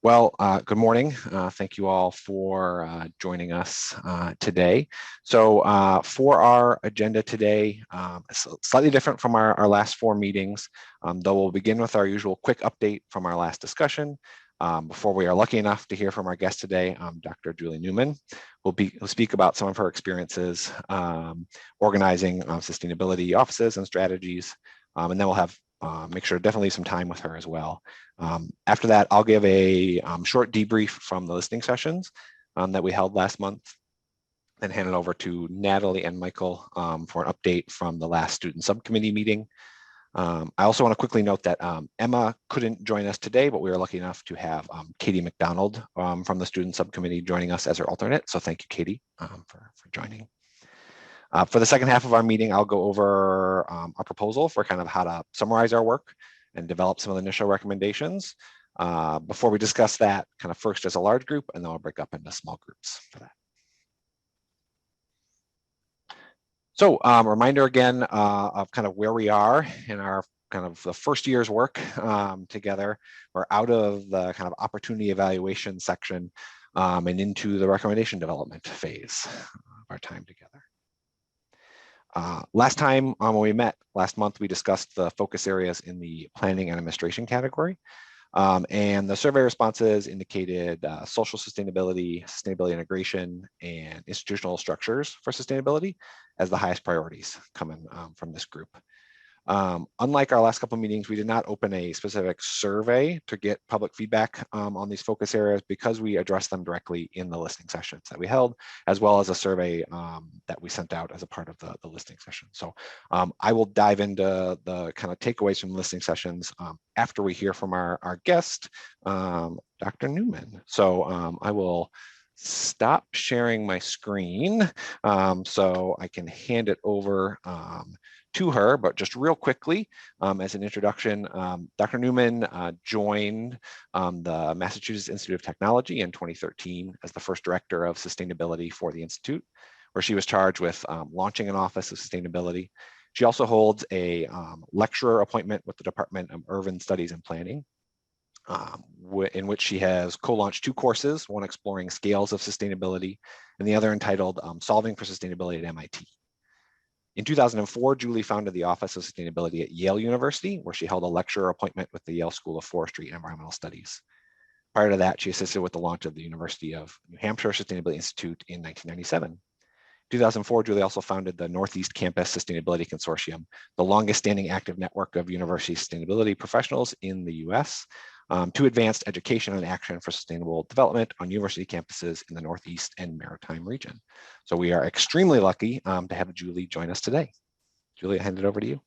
Good morning. Thank you all for joining us today. So for our agenda today, slightly different from our last four meetings, though we'll begin with our usual quick update from our last discussion. Before we are lucky enough to hear from our guest today, Dr. Julie Newman will speak about some of her experiences organizing sustainability offices and strategies, and then we'll have make sure to definitely leave some time with her as well. After that, I'll give a short debrief from the listening sessions that we held last month, then hand it over to Natalie and Michael for an update from the last student subcommittee meeting. I also want to quickly note that Emma couldn't join us today, but we were lucky enough to have Katie McDonald from the student subcommittee joining us as her alternate. So thank you, Katie, for joining. For the second half of our meeting, I'll go over our proposal for kind of how to summarize our work and develop some of the initial recommendations. Before we discuss that, kind of first as a large group, and then I'll break up into small groups for that. So reminder again of kind of where we are in our kind of the first year's work together. We're out of the kind of opportunity evaluation section and into the recommendation development phase of our time together. Last time when we met last month, we discussed the focus areas in the planning and administration category. And the survey responses indicated social sustainability, sustainability integration, and institutional structures for sustainability as the highest priorities coming from this group. Unlike our last couple of meetings, we did not open a specific survey to get public feedback on these focus areas because we addressed them directly in the listening sessions that we held, as well as a survey that we sent out as a part of the listening session. So I will dive into the kind of takeaways from listening sessions after we hear from our guest, Dr. Newman. So I will stop sharing my screen so I can hand it over to her, but just real quickly, as an introduction, Dr. Newman joined the Massachusetts Institute of Technology in 2013 as the first director of sustainability for the Institute, where she was charged with launching an office of sustainability. She also holds a lecturer appointment with the Department of Urban Studies and Planning, in which she has co-launched two courses, one exploring scales of sustainability and the other entitled Solving for Sustainability at MIT. In 2004, Julie founded the Office of Sustainability at Yale University, where she held a lecturer appointment with the Yale School of Forestry and Environmental Studies. Prior to that, she assisted with the launch of the University of New Hampshire Sustainability Institute in 1997. In 2004, Julie also founded the Northeast Campus Sustainability Consortium, the longest standing active network of university sustainability professionals in the US, to advance education and action for sustainable development on university campuses in the Northeast and Maritime region. So we are extremely lucky to have Julie join us today. Julie, I hand it over to you.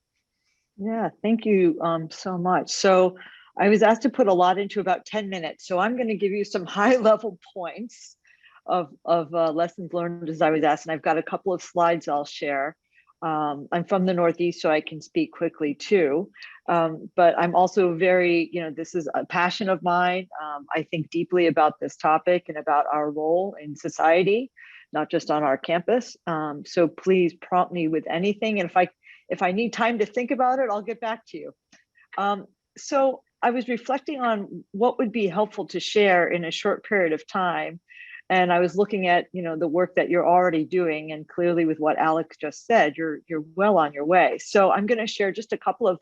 Yeah, thank you so much. So I was asked to put a lot into about 10 minutes. So I'm going to give you some high level points of lessons learned as I was asked. And I've got a couple of slides I'll share. I'm from the Northeast, so I can speak quickly too. But I'm also very, this is a passion of mine. I think deeply about this topic and about our role in society, not just on our campus. So please prompt me with anything. And if I need time to think about it, I'll get back to you. So I was reflecting on what would be helpful to share in a short period of time. And I was looking at, the work that you're already doing, and clearly with what Alex just said, you're well on your way. So I'm going to share just a couple of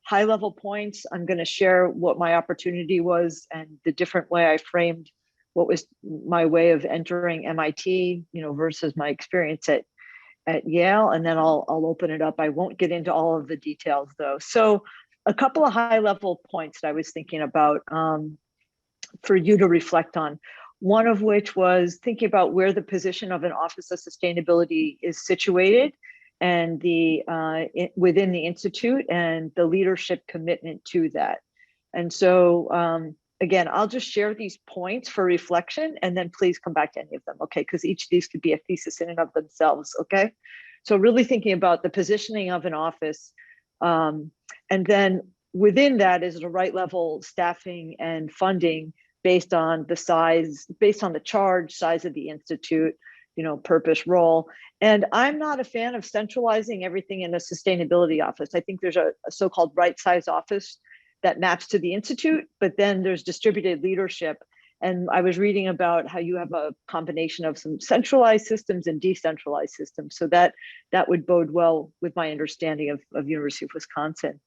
high-level points. I'm going to share what my opportunity was and the different way I framed what was my way of entering MIT, versus my experience at Yale. And then I'll open it up. I won't get into all of the details though. So a couple of high-level points that I was thinking about for you to reflect on. One of which was thinking about where the position of an Office of Sustainability is situated and within the Institute and the leadership commitment to that. And so, again, I'll just share these points for reflection and then please come back to any of them, okay? Because each of these could be a thesis in and of themselves, okay? So really thinking about the positioning of an office, and then within that is the right level staffing and funding based on the charge size of the Institute, purpose, role. And I'm not a fan of centralizing everything in a sustainability office. I think there's a so-called right size office that maps to the Institute, but then there's distributed leadership. And I was reading about how you have a combination of some centralized systems and decentralized systems. So that would bode well with my understanding of University of Wisconsin.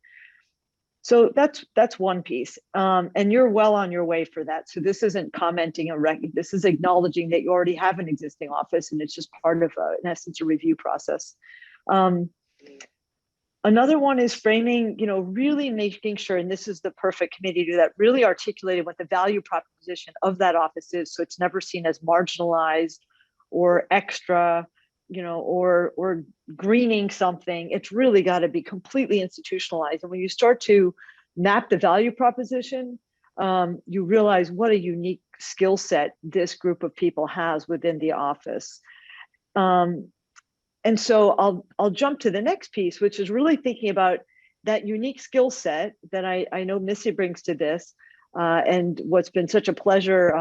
So that's one piece, and you're well on your way for that. So this isn't commenting this is acknowledging that you already have an existing office, and it's just part of, in essence, a review process. Another one is framing, really making sure, and this is the perfect committee to do that, really articulating what the value proposition of that office is, so it's never seen as marginalized or extra, or greening something. It's really got to be completely institutionalized. And when you start to map the value proposition, you realize what a unique skill set this group of people has within the office. And so I'll jump to the next piece, which is really thinking about that unique skill set that I know Missy brings to this, and what's been such a pleasure.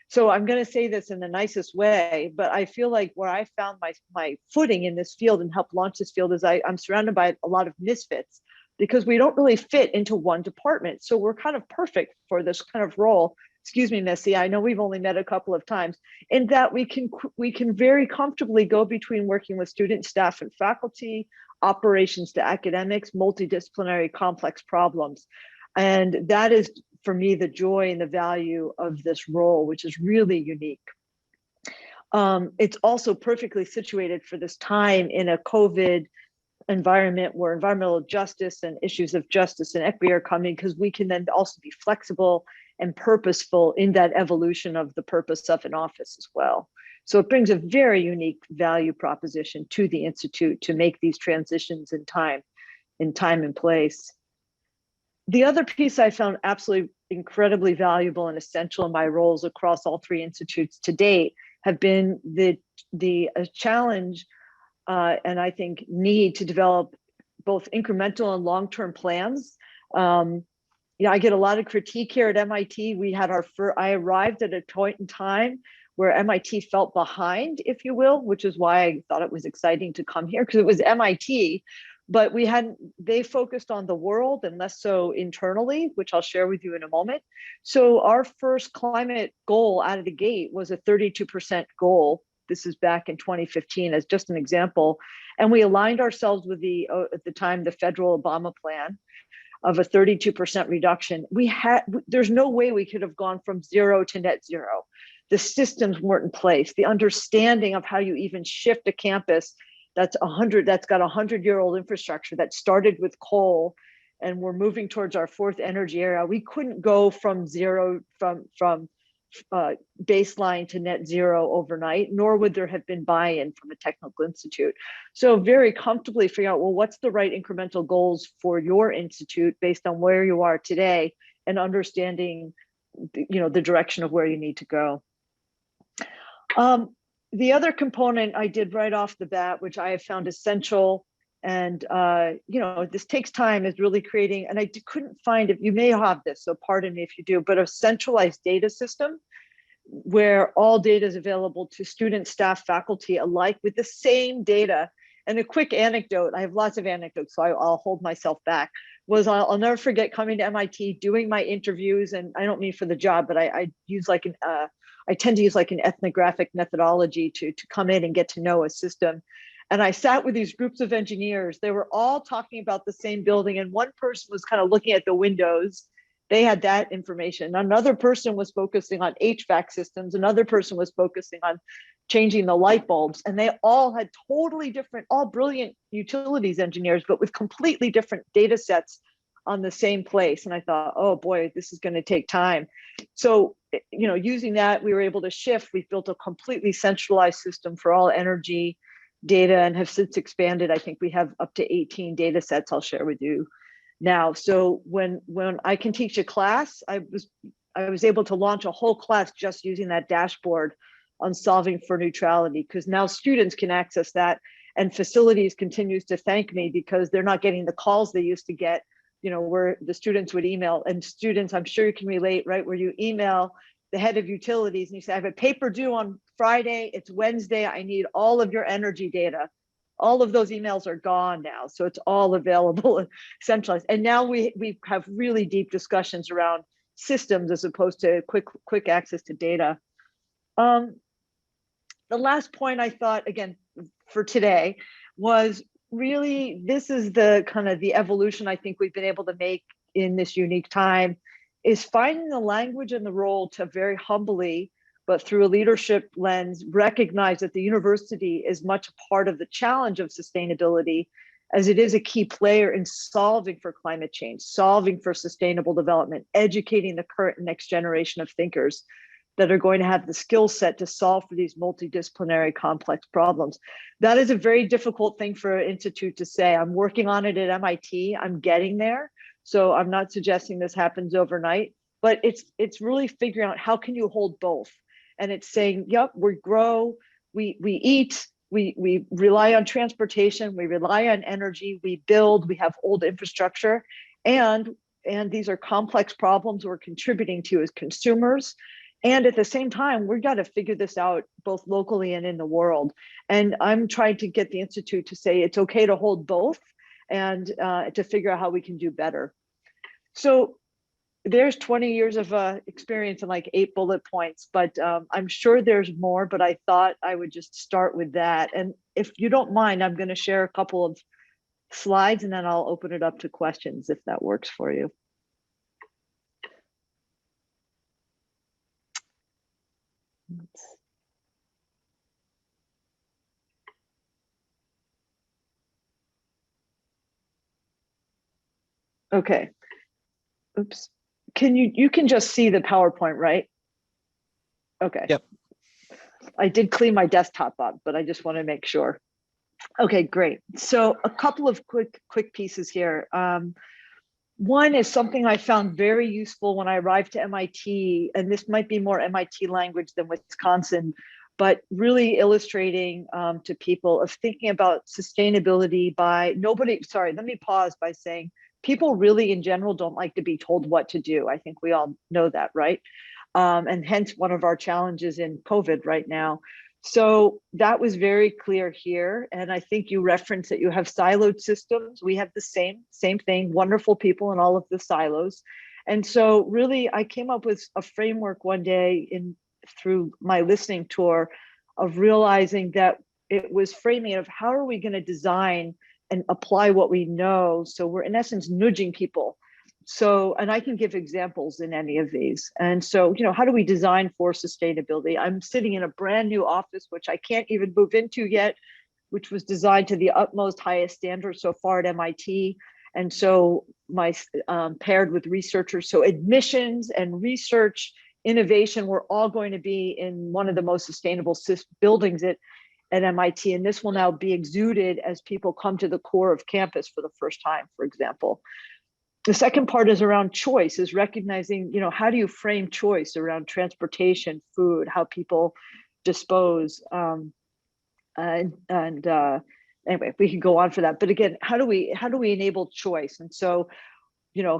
So I'm going to say this in the nicest way, but I feel like where I found my footing in this field and helped launch this field is I'm surrounded by a lot of misfits, because we don't really fit into one department. So we're kind of perfect for this kind of role. Excuse me, Missy, I know we've only met a couple of times, in that we can very comfortably go between working with student, staff, and faculty, operations to academics, multidisciplinary, complex problems. And that is, for me, the joy and the value of this role, which is really unique. It's also perfectly situated for this time in a COVID environment where environmental justice and issues of justice and equity are coming, because we can then also be flexible and purposeful in that evolution of the purpose of an office as well. So it brings a very unique value proposition to the Institute to make these transitions in time and place. The other piece I found absolutely incredibly valuable and essential in my roles across all three institutes to date have been the challenge and I think need to develop both incremental and long-term plans. I get a lot of critique here at MIT. I arrived at a point in time where MIT felt behind, if you will, which is why I thought it was exciting to come here, because it was MIT, but they focused on the world and less so internally, which I'll share with you in a moment. So our first climate goal out of the gate was a 32% goal. This is back in 2015 as just an example. And we aligned ourselves with at the time, the federal Obama plan of a 32% reduction. There's no way we could have gone from zero to net zero. The systems weren't in place. The understanding of how you even shift a campus that's got 100-year-old infrastructure that started with coal, and we're moving towards our fourth energy era. We couldn't go from zero, from baseline to net zero overnight, nor would there have been buy-in from a technical institute. So very comfortably figure out, well, what's the right incremental goals for your institute based on where you are today, and understanding, the direction of where you need to go. The other component I did right off the bat, which I have found essential, and this takes time, is really creating, and I couldn't find it, you may have this, so pardon me if you do, but a centralized data system where all data is available to students, staff, faculty alike with the same data. And a quick anecdote, I have lots of anecdotes, so I'll hold myself back, was I'll never forget coming to MIT, doing my interviews, and I don't mean for the job, but I tend to use like an ethnographic methodology to come in and get to know a system. And I sat with these groups of engineers. They were all talking about the same building, and one person was kind of looking at the windows. They had that information. Another person was focusing on HVAC systems. Another person was focusing on changing the light bulbs. And they all had totally different, all brilliant utilities engineers, but with completely different data sets on the same place. And I thought, oh boy, this is going to take time. So, using that, we were able to shift. We built a completely centralized system for all energy data, and have since expanded. I think we have up to 18 data sets I'll share with you now. So when I can teach a class, I was able to launch a whole class just using that dashboard on solving for neutrality, because now students can access that, and facilities continues to thank me because they're not getting the calls they used to get, where the students would email. And students, I'm sure you can relate, right? Where you email the head of utilities and you say, I have a paper due on Friday, it's Wednesday, I need all of your energy data. All of those emails are gone now. So it's all available and centralized. And now we have really deep discussions around systems as opposed to quick access to data. The last point I thought, again, for today was really, this is the kind of the evolution I think we've been able to make in this unique time, is finding the language and the role to very humbly, but through a leadership lens, recognize that the university is much a part of the challenge of sustainability, as it is a key player in solving for climate change, solving for sustainable development, educating the current and next generation of thinkers that are going to have the skill set to solve for these multidisciplinary complex problems. That is a very difficult thing for an institute to say. I'm working on it at MIT, I'm getting there. So I'm not suggesting this happens overnight, but it's really figuring out how can you hold both. And it's saying, yep, we grow, we eat, we rely on transportation, we rely on energy, we build, we have old infrastructure, and these are complex problems we're contributing to as consumers. And at the same time, we've got to figure this out both locally and in the world. And I'm trying to get the Institute to say it's okay to hold both and to figure out how we can do better. So there's 20 years of experience in like 8 bullet points, but I'm sure there's more, but I thought I would just start with that. And if you don't mind, I'm going to share a couple of slides and then I'll open it up to questions if that works for you. Okay. Oops. You can just see the PowerPoint, right? Okay. Yep. I did clean my desktop up, but I just want to make sure. Okay, great. So a couple of quick pieces here. One is something I found very useful when I arrived to MIT, and this might be more MIT language than Wisconsin, but really illustrating to people of thinking about sustainability by let me pause by saying people really in general don't like to be told what to do. I think we all know that, right? And hence one of our challenges in COVID right now. So that was very clear here. And I think you referenced that you have siloed systems. We have the same thing, wonderful people in all of the silos. And so really I came up with a framework one day through my listening tour of realizing that it was framing of how are we going to design and apply what we know. So we're in essence nudging people. So, and I can give examples in any of these. And so, how do we design for sustainability? I'm sitting in a brand new office, which I can't even move into yet, which was designed to the utmost highest standards so far at MIT. And so my paired with researchers, so admissions and research, innovation, we're all going to be in one of the most sustainable buildings at MIT. And this will now be exuded as people come to the core of campus for the first time, for example. The second part is around choice, is recognizing, how do you frame choice around transportation, food, how people dispose, anyway, we can go on for that. But again, how do we enable choice? And so,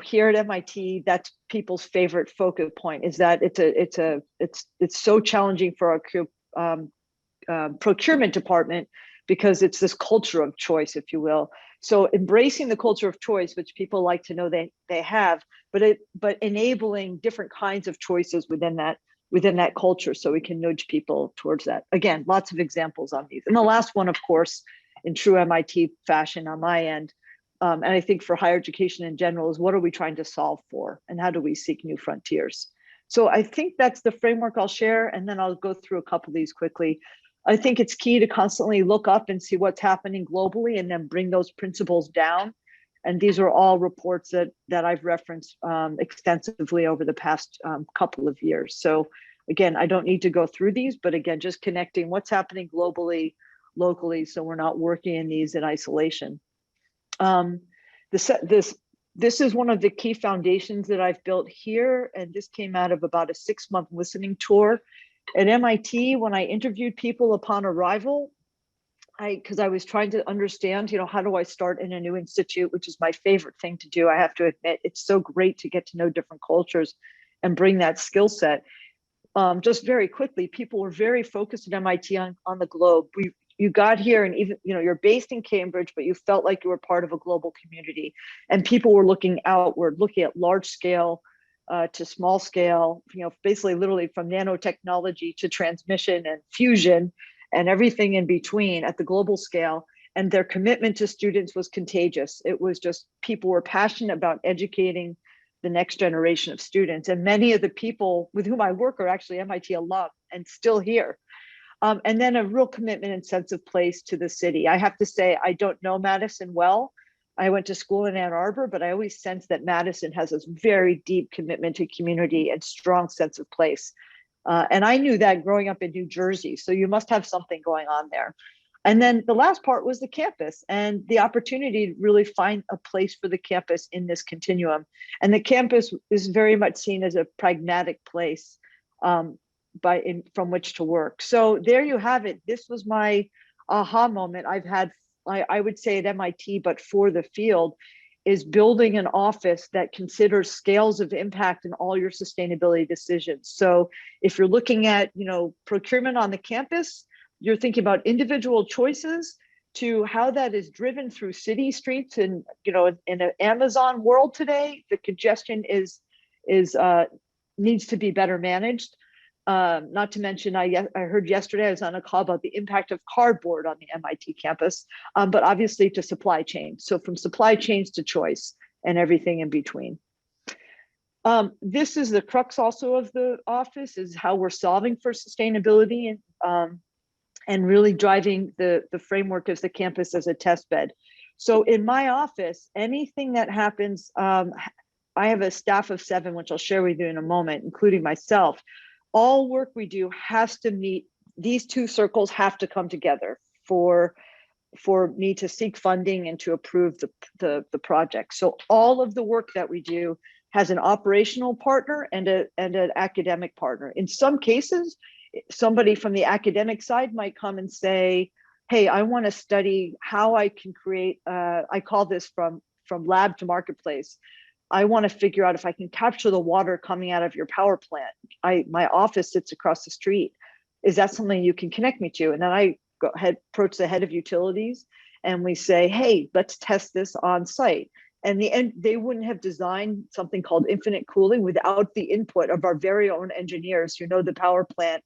here at MIT, that's people's favorite focal point, is that it's so challenging for our procurement department because it's this culture of choice, if you will. So embracing the culture of choice, which people like to know they have, but enabling different kinds of choices within that culture, so we can nudge people towards that. Again, lots of examples on these. And the last one, of course, in true MIT fashion on my end, and I think for higher education in general, is what are we trying to solve for, and how do we seek new frontiers? So I think that's the framework I'll share, and then I'll go through a couple of these quickly. I think it's key to constantly look up and see what's happening globally and then bring those principles down. And these are all reports that I've referenced extensively over the past couple of years. So again, I don't need to go through these, but again, just connecting what's happening globally, locally, so we're not working in these in isolation. This is one of the key foundations that I've built here, and this came out of about a 6-month listening tour at MIT. When I interviewed people upon arrival, because I was trying to understand, how do I start in a new institute, which is my favorite thing to do. I have to admit, it's so great to get to know different cultures and bring that skill set. Just very quickly, people were very focused at MIT on the globe. You got here and even, you're based in Cambridge, but you felt like you were part of a global community, and people were looking outward, looking at large scale to small scale, basically literally from nanotechnology to transmission and fusion and everything in between at the global scale. And their commitment to students was contagious. It was just, people were passionate about educating the next generation of students. And many of the people with whom I work are actually MIT alum and still here. And then a real commitment and sense of place to the city. I have to say, I don't know Madison well. I went to school in Ann Arbor, but I always sense that Madison has this very deep commitment to community and strong sense of place. And I knew that growing up in New Jersey. So you must have something going on there. And then the last part was the campus and the opportunity to really find a place for the campus in this continuum. And the campus is very much seen as a pragmatic place from which to work. So there you have it. This was my aha moment I've had, I would say at MIT, but for the field, is building an office that considers scales of impact in all your sustainability decisions. So if you're looking at, procurement on the campus, you're thinking about individual choices to how that is driven through city streets. And, in an Amazon world today, the congestion needs to be better managed. Not to mention, I heard yesterday, I was on a call about the impact of cardboard on the MIT campus, but obviously to supply chain. So from supply chains to choice and everything in between. This is the crux also of the office, is how we're solving for sustainability and really driving the framework of the campus as a test bed. So in my office, anything that happens, I have a staff of 7, which I'll share with you in a moment, including myself. All work we do has to meet, these 2 circles have to come together for me to seek funding and to approve the project. So all of the work that we do has an operational partner and an academic partner. In some cases, somebody from the academic side might come and say, hey, I want to study how I can create, I call this from lab to marketplace. I want to figure out if I can capture the water coming out of your power plant. My office sits across the street. Is that something you can connect me to? And then I go ahead, approach the head of utilities, and we say, hey, let's test this on site. And they wouldn't have designed something called infinite cooling without the input of our very own engineers who know the power plant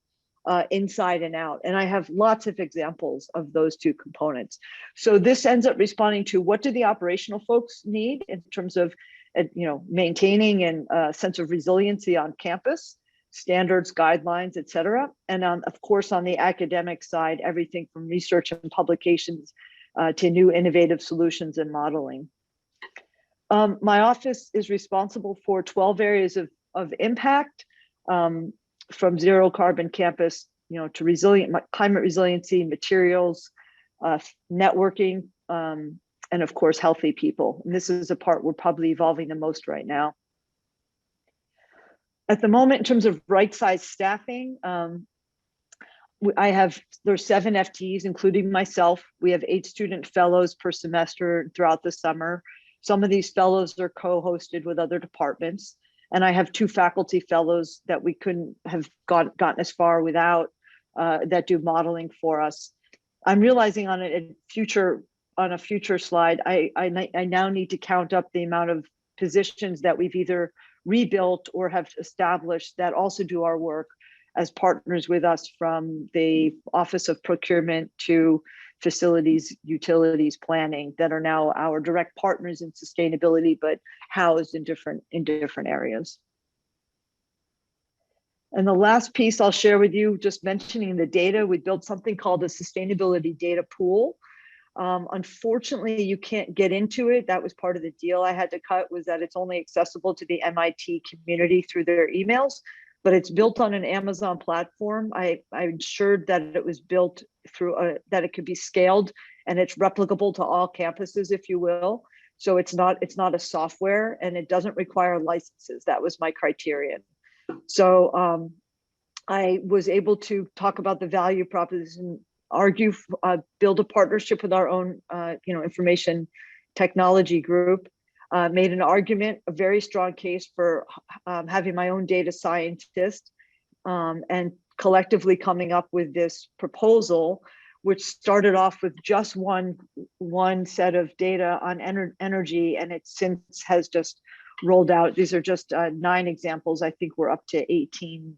inside and out. And I have lots of examples of those 2 components. So this ends up responding to, what do the operational folks need in terms of maintaining and a sense of resiliency on campus, standards, guidelines, et cetera. And of course, on the academic side, everything from research and publications to new innovative solutions and modeling. My office is responsible for 12 areas of impact, from zero carbon campus, to resilient climate resiliency, materials, networking, and of course, healthy people. And this is a part we're probably evolving the most right now. At the moment, in terms of right-sized staffing, there's 7 FTEs, including myself. We have 8 student fellows per semester throughout the summer. Some of these fellows are co-hosted with other departments. And I have 2 faculty fellows that we couldn't have gotten as far without, that do modeling for us. I'm realizing on a future slide, I now need to count up the amount of positions that we've either rebuilt or have established that also do our work as partners with us, from the Office of Procurement to facilities, utilities planning, that are now our direct partners in sustainability, but housed in different areas. And the last piece I'll share with you, just mentioning the data, we built something called a sustainability data pool. Unfortunately, you can't get into it. That was part of the deal I had to cut, was that it's only accessible to the MIT community through their emails, but it's built on an Amazon platform. I ensured that it was built through that it could be scaled, and it's replicable to all campuses, if you will. So it's not a software, and it doesn't require licenses. That was my criterion. So I was able to talk about the value proposition, build a partnership with our own, information technology group, made an argument, a very strong case for having my own data scientist, and collectively coming up with this proposal, which started off with just one set of data on energy, and it since has just rolled out. These are just 9 examples. I think we're up to 18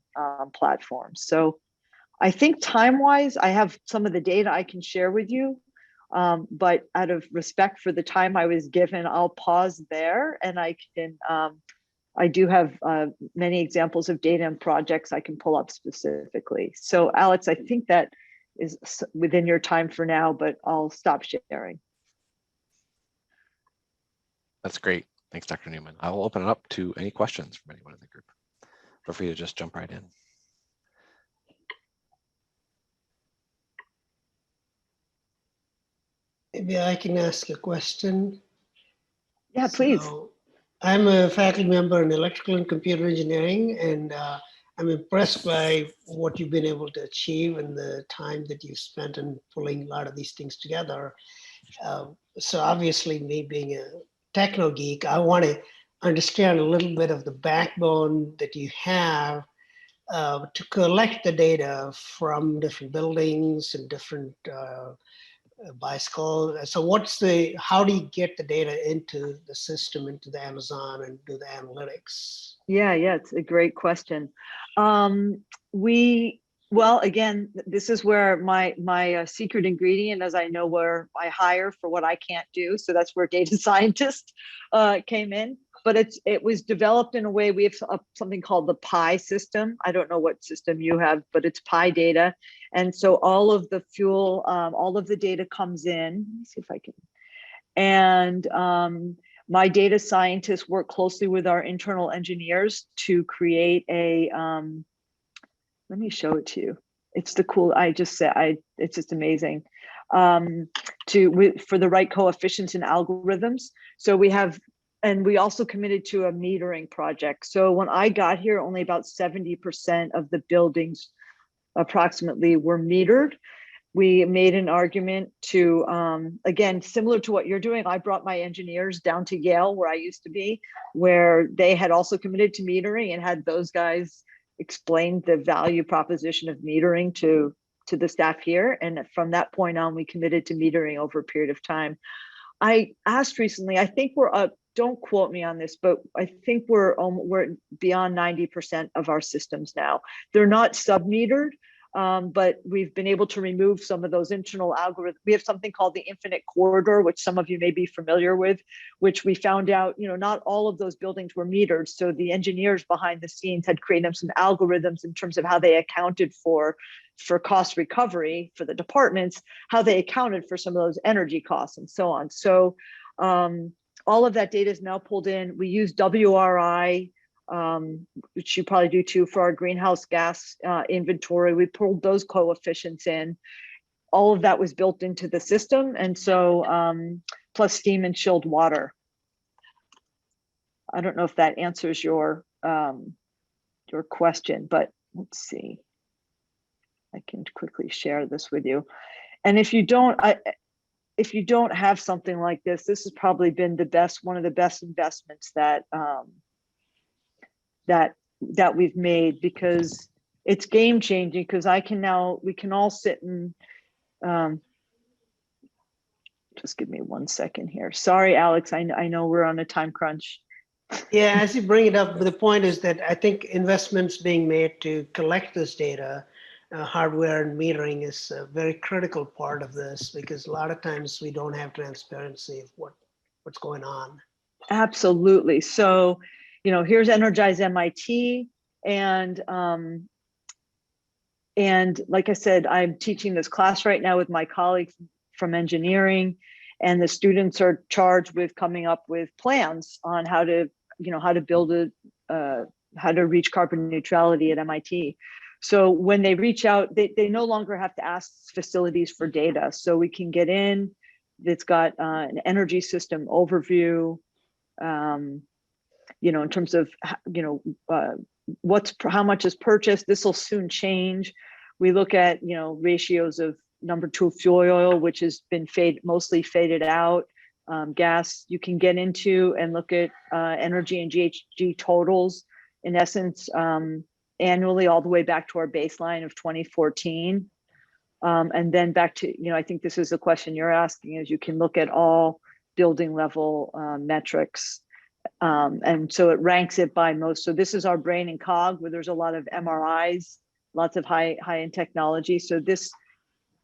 platforms. So I think time-wise, I have some of the data I can share with you, but out of respect for the time I was given, I'll pause there, and I can. I do have many examples of data and projects I can pull up specifically. So Alex, I think that is within your time for now, but I'll stop sharing. That's great. Thanks, Dr. Newman. I will open it up to any questions from anyone in the group. Feel free to just jump right in. Maybe I can ask a question. Yeah, please. So, I'm a faculty member in electrical and computer engineering, and I'm impressed by what you've been able to achieve and the time that you've spent in pulling a lot of these things together. So obviously, me being a techno geek, I want to understand a little bit of the backbone that you have to collect the data from different buildings and different bicycle. So how do you get the data into the system, into the Amazon, and do the analytics? Yeah, it's a great question. Well, again, this is where my secret ingredient, as I know, where I hire for what I can't do. So that's where data scientists came in. But it was developed in a way. We have something called the Pi system. I don't know what system you have, but it's Pi data. And so all of the fuel, all of the data comes in. Let me see if I can. And my data scientists work closely with our internal engineers to create a, let me show it to you. It's the cool, it's just amazing. For the right coefficients and algorithms. So we also committed to a metering project. So when I got here, only about 70% of the buildings approximately were metered. We made an argument to, again, similar to what you're doing, I brought my engineers down to Yale, where I used to be, where they had also committed to metering and had those guys explain the value proposition of metering to the staff here. And from that point on, we committed to metering over a period of time. I asked recently, I think we're up, don't quote me on this, but I think we're beyond 90% of our systems now. They're not sub-metered, but we've been able to remove some of those internal algorithms. We have something called the infinite corridor, which some of you may be familiar with, which we found out, not all of those buildings were metered. So the engineers behind the scenes had created some algorithms in terms of how they accounted for cost recovery for the departments, how they accounted for some of those energy costs and so on. So all of that data is now pulled in. We use WRI, which you probably do too, for our greenhouse gas inventory. We pulled those coefficients in. All of that was built into the system. And so plus steam and chilled water. I don't know if that answers your question, but let's see. I can quickly share this with you. And if you don't have something like this, this has probably been one of the best investments that we've made, because it's game changing. Because we can all sit and just give me 1 second here. Sorry, Alex, I know we're on a time crunch. Yeah, as you bring it up, the point is that I think investments being made to collect this data, hardware and metering, is a very critical part of this, because a lot of times we don't have transparency of what's going on. Absolutely. So, here's Energize MIT, and like I said, I'm teaching this class right now with my colleagues from engineering, and the students are charged with coming up with plans on how to build how to reach carbon neutrality at MIT. So when they reach out, they no longer have to ask facilities for data. So we can get in, it's got an energy system overview, in terms of, how much is purchased. This will soon change. We look at, ratios of number 2 fuel oil, which has been mostly faded out. Gas, you can get into and look at energy and GHG totals, in essence, annually, all the way back to our baseline of 2014. And then back to, I think this is the question you're asking, is you can look at all building level metrics. And so it ranks it by most. So this is our brain and cog, where there's a lot of MRIs, lots of high-end technology. So this,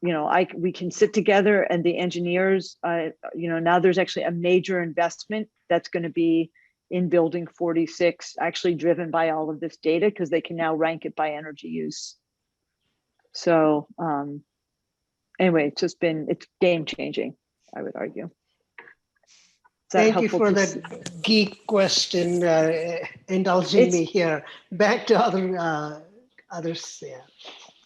we can sit together, and the engineers, now there's actually a major investment that's going to be in building 46, actually driven by all of this data, because they can now rank it by energy use. So anyway, it's game changing, I would argue. Thank you for that geek question, indulging me here. Back to others. Yeah.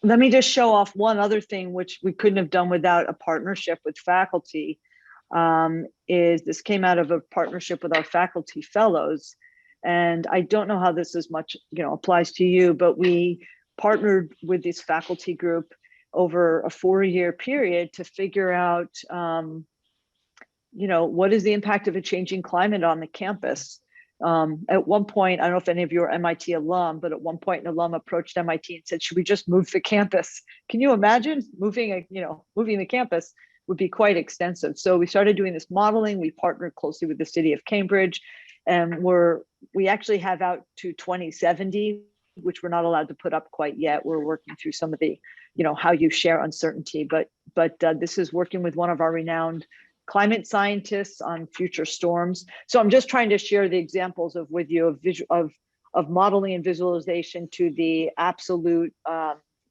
Let me just show off one other thing, which we couldn't have done without a partnership with faculty. Is this came out of a partnership with our faculty fellows, and I don't know how this as much applies to you, but we partnered with this faculty group over a 4-year period to figure out what is the impact of a changing climate on the campus. At one point, I don't know if any of you are MIT alum, but at one point an alum approached MIT and said, should we just move the campus? Can you imagine moving the campus would be quite extensive. So we started doing this modeling. We partnered closely with the city of Cambridge, and we actually have out to 2070, which we're not allowed to put up quite yet. We're working through some of the, how you share uncertainty, but this is working with one of our renowned climate scientists on future storms. So I'm just trying to share the examples with you of modeling and visualization to the absolute,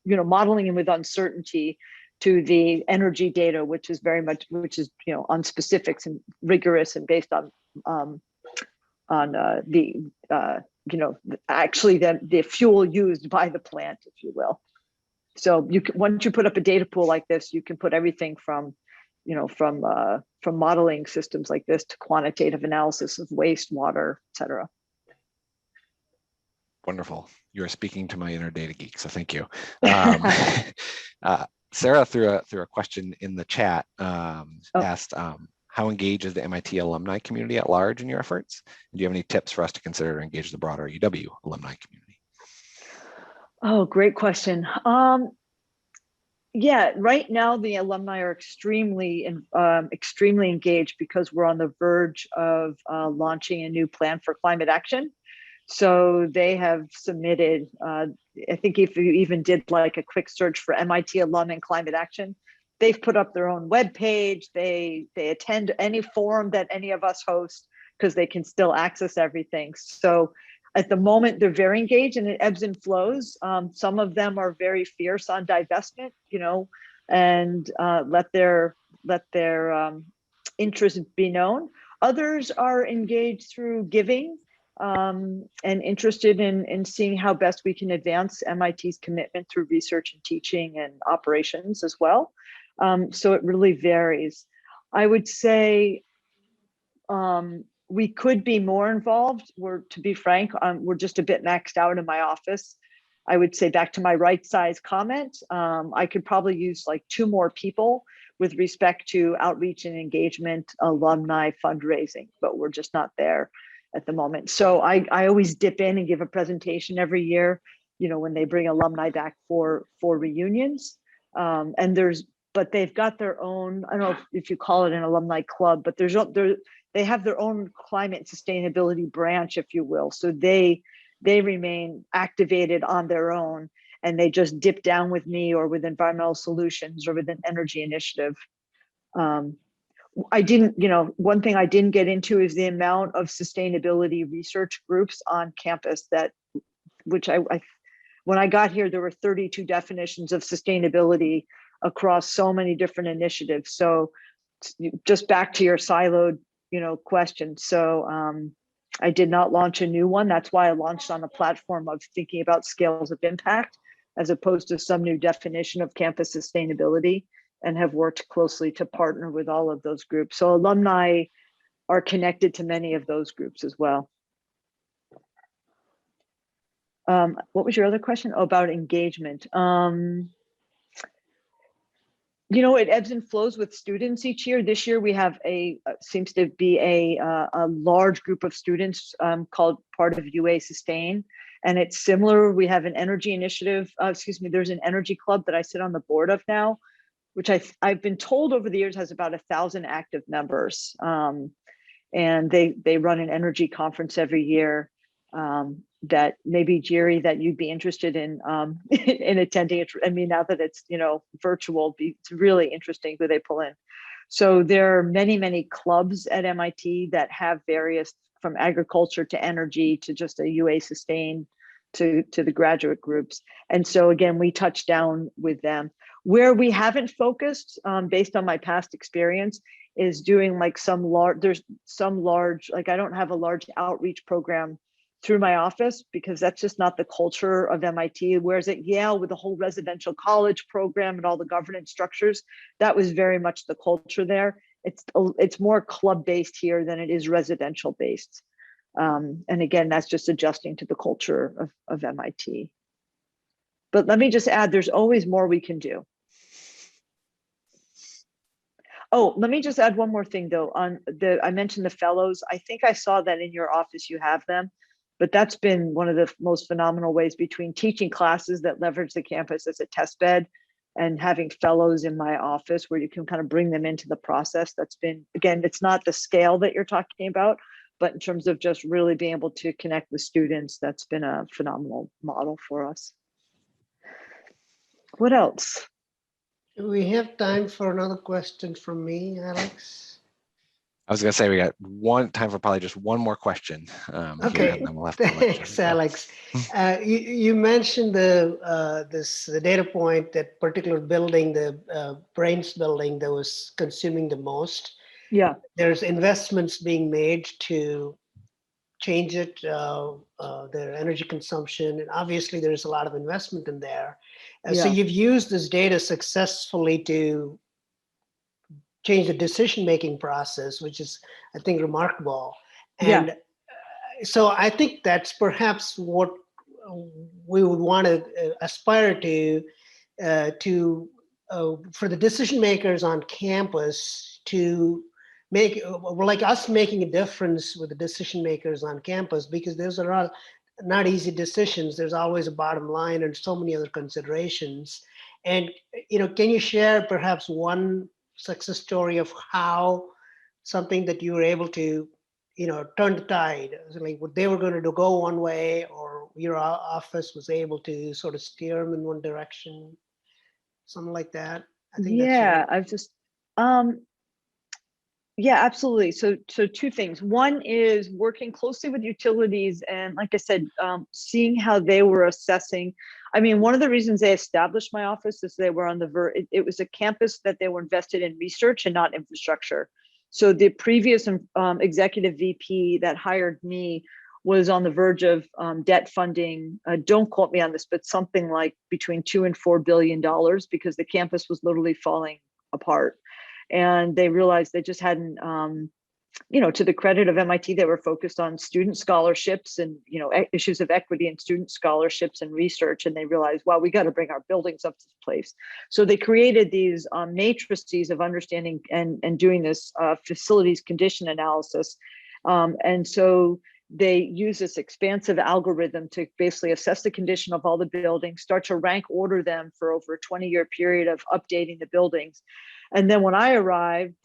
modeling and with uncertainty to the energy data, which is on specifics and rigorous and based on actually the fuel used by the plant, if you will. So once you put up a data pool like this, you can put everything from modeling systems like this to quantitative analysis of wastewater, et cetera. Wonderful. You are speaking to my inner data geek, so thank you. Sarah threw a question in the chat, asked, how engaged is the MIT alumni community at large in your efforts? And do you have any tips for us to consider to engage the broader UW alumni community? Oh, great question. Yeah, right now the alumni are extremely engaged because we're on the verge of launching a new plan for climate action. So they have submitted, I think if you even did like a quick search for MIT alum and climate action, they've put up their own webpage. They attend any forum that any of us host because they can still access everything. So at the moment, they're very engaged, and it ebbs and flows. Some of them are very fierce on divestment, and let their interests be known. Others are engaged through giving and interested in seeing how best we can advance MIT's commitment through research and teaching and operations as well. So it really varies. I would say we could be more involved. To be frank, we're just a bit maxed out in my office. I would say, back to my right size comment, I could probably use like 2 more people with respect to outreach and engagement, alumni fundraising, but we're just not there at the moment. So I always dip in and give a presentation every year, when they bring alumni back for reunions. But they've got their own, I don't know if you call it an alumni club, but they have their own climate sustainability branch, if you will. So they remain activated on their own, and they just dip down with me or with environmental solutions or with an energy initiative. One thing I didn't get into is the amount of sustainability research groups on campus which when I got here, there were 32 definitions of sustainability across so many different initiatives. So just back to your siloed, question. So I did not launch a new one. That's why I launched on the platform of thinking about scales of impact, as opposed to some new definition of campus sustainability, and have worked closely to partner with all of those groups. So alumni are connected to many of those groups as well. What was your other question? Oh, about engagement. It ebbs and flows with students each year. This year we have seems to be a large group of students called part of UA Sustain. And it's similar. We have an energy initiative. There's an energy club that I sit on the board of now, which I've been told over the years has about 1,000 active members. and they run an energy conference every year. That maybe, Jerry, that you'd be interested in in attending it. I mean, now that it's, you know, virtual, it's really interesting who they pull in. So there are many clubs at MIT that have various, from agriculture to energy to just a UA sustain to the graduate groups. And so again, we touch down with them. Where we haven't focused, based on my past experience, is doing like some large, like I don't have a large outreach program through my office because that's just not the culture of MIT. Whereas at Yale, with the whole residential college program and all the governance structures, that was very much the culture there. It's more club based here than it is residential based. And again, that's just adjusting to the culture of MIT. But let me just add, there's always more we can do. Oh, let me just add one more thing though. I mentioned the fellows. I think I saw that in your office you have them. But that's been one of the most phenomenal ways, between teaching classes that leverage the campus as a test bed and having fellows in my office where you can kind of bring them into the process. That's been, again, it's not the scale that you're talking about, but in terms of just really being able to connect with students, that's been a phenomenal model for us. What else? Do we have time for another question from me, Alex? I was going to say we got time for probably just one more question. Okay, here, and then we'll have to thanks, Alex. You mentioned the data point, that particular building, the Brains building, that was consuming the most. Yeah. There's investments being made to change it, their energy consumption, and obviously there's a lot of investment in there. So you've used this data successfully to change the decision-making process, which is, I think, remarkable. And so I think that's perhaps what we would want to aspire to for the decision makers on campus to make, like us making a difference with the decision makers on campus, because there's a lot, not easy decisions. There's always a bottom line and so many other considerations. And, you know, can you share perhaps one success story of how something that you were able to, you know, turn the tide, like what they were going to go one way, or your office was able to sort of steer them in one direction, something like that? I think I've just, yeah, absolutely. So two things. One is working closely with utilities, and like I said, seeing how they were assessing. I mean, one of the reasons they established my office is they were on the it was a campus that they were invested in research and not infrastructure. So the previous executive VP that hired me was on the verge of debt funding. Don't quote me on this, but something like between $2 and $4 billion, because the campus was literally falling apart. And they realized they just hadn't, you know, to the credit of MIT, they were focused on student scholarships and, you know, issues of equity and student scholarships and research. And they realized, wow, we got to bring our buildings up to this place. So they created these matrices of understanding and doing this facilities condition analysis. And so they use this expansive algorithm to basically assess the condition of all the buildings, start to rank order them for over a 20-year period of updating the buildings. And then when I arrived,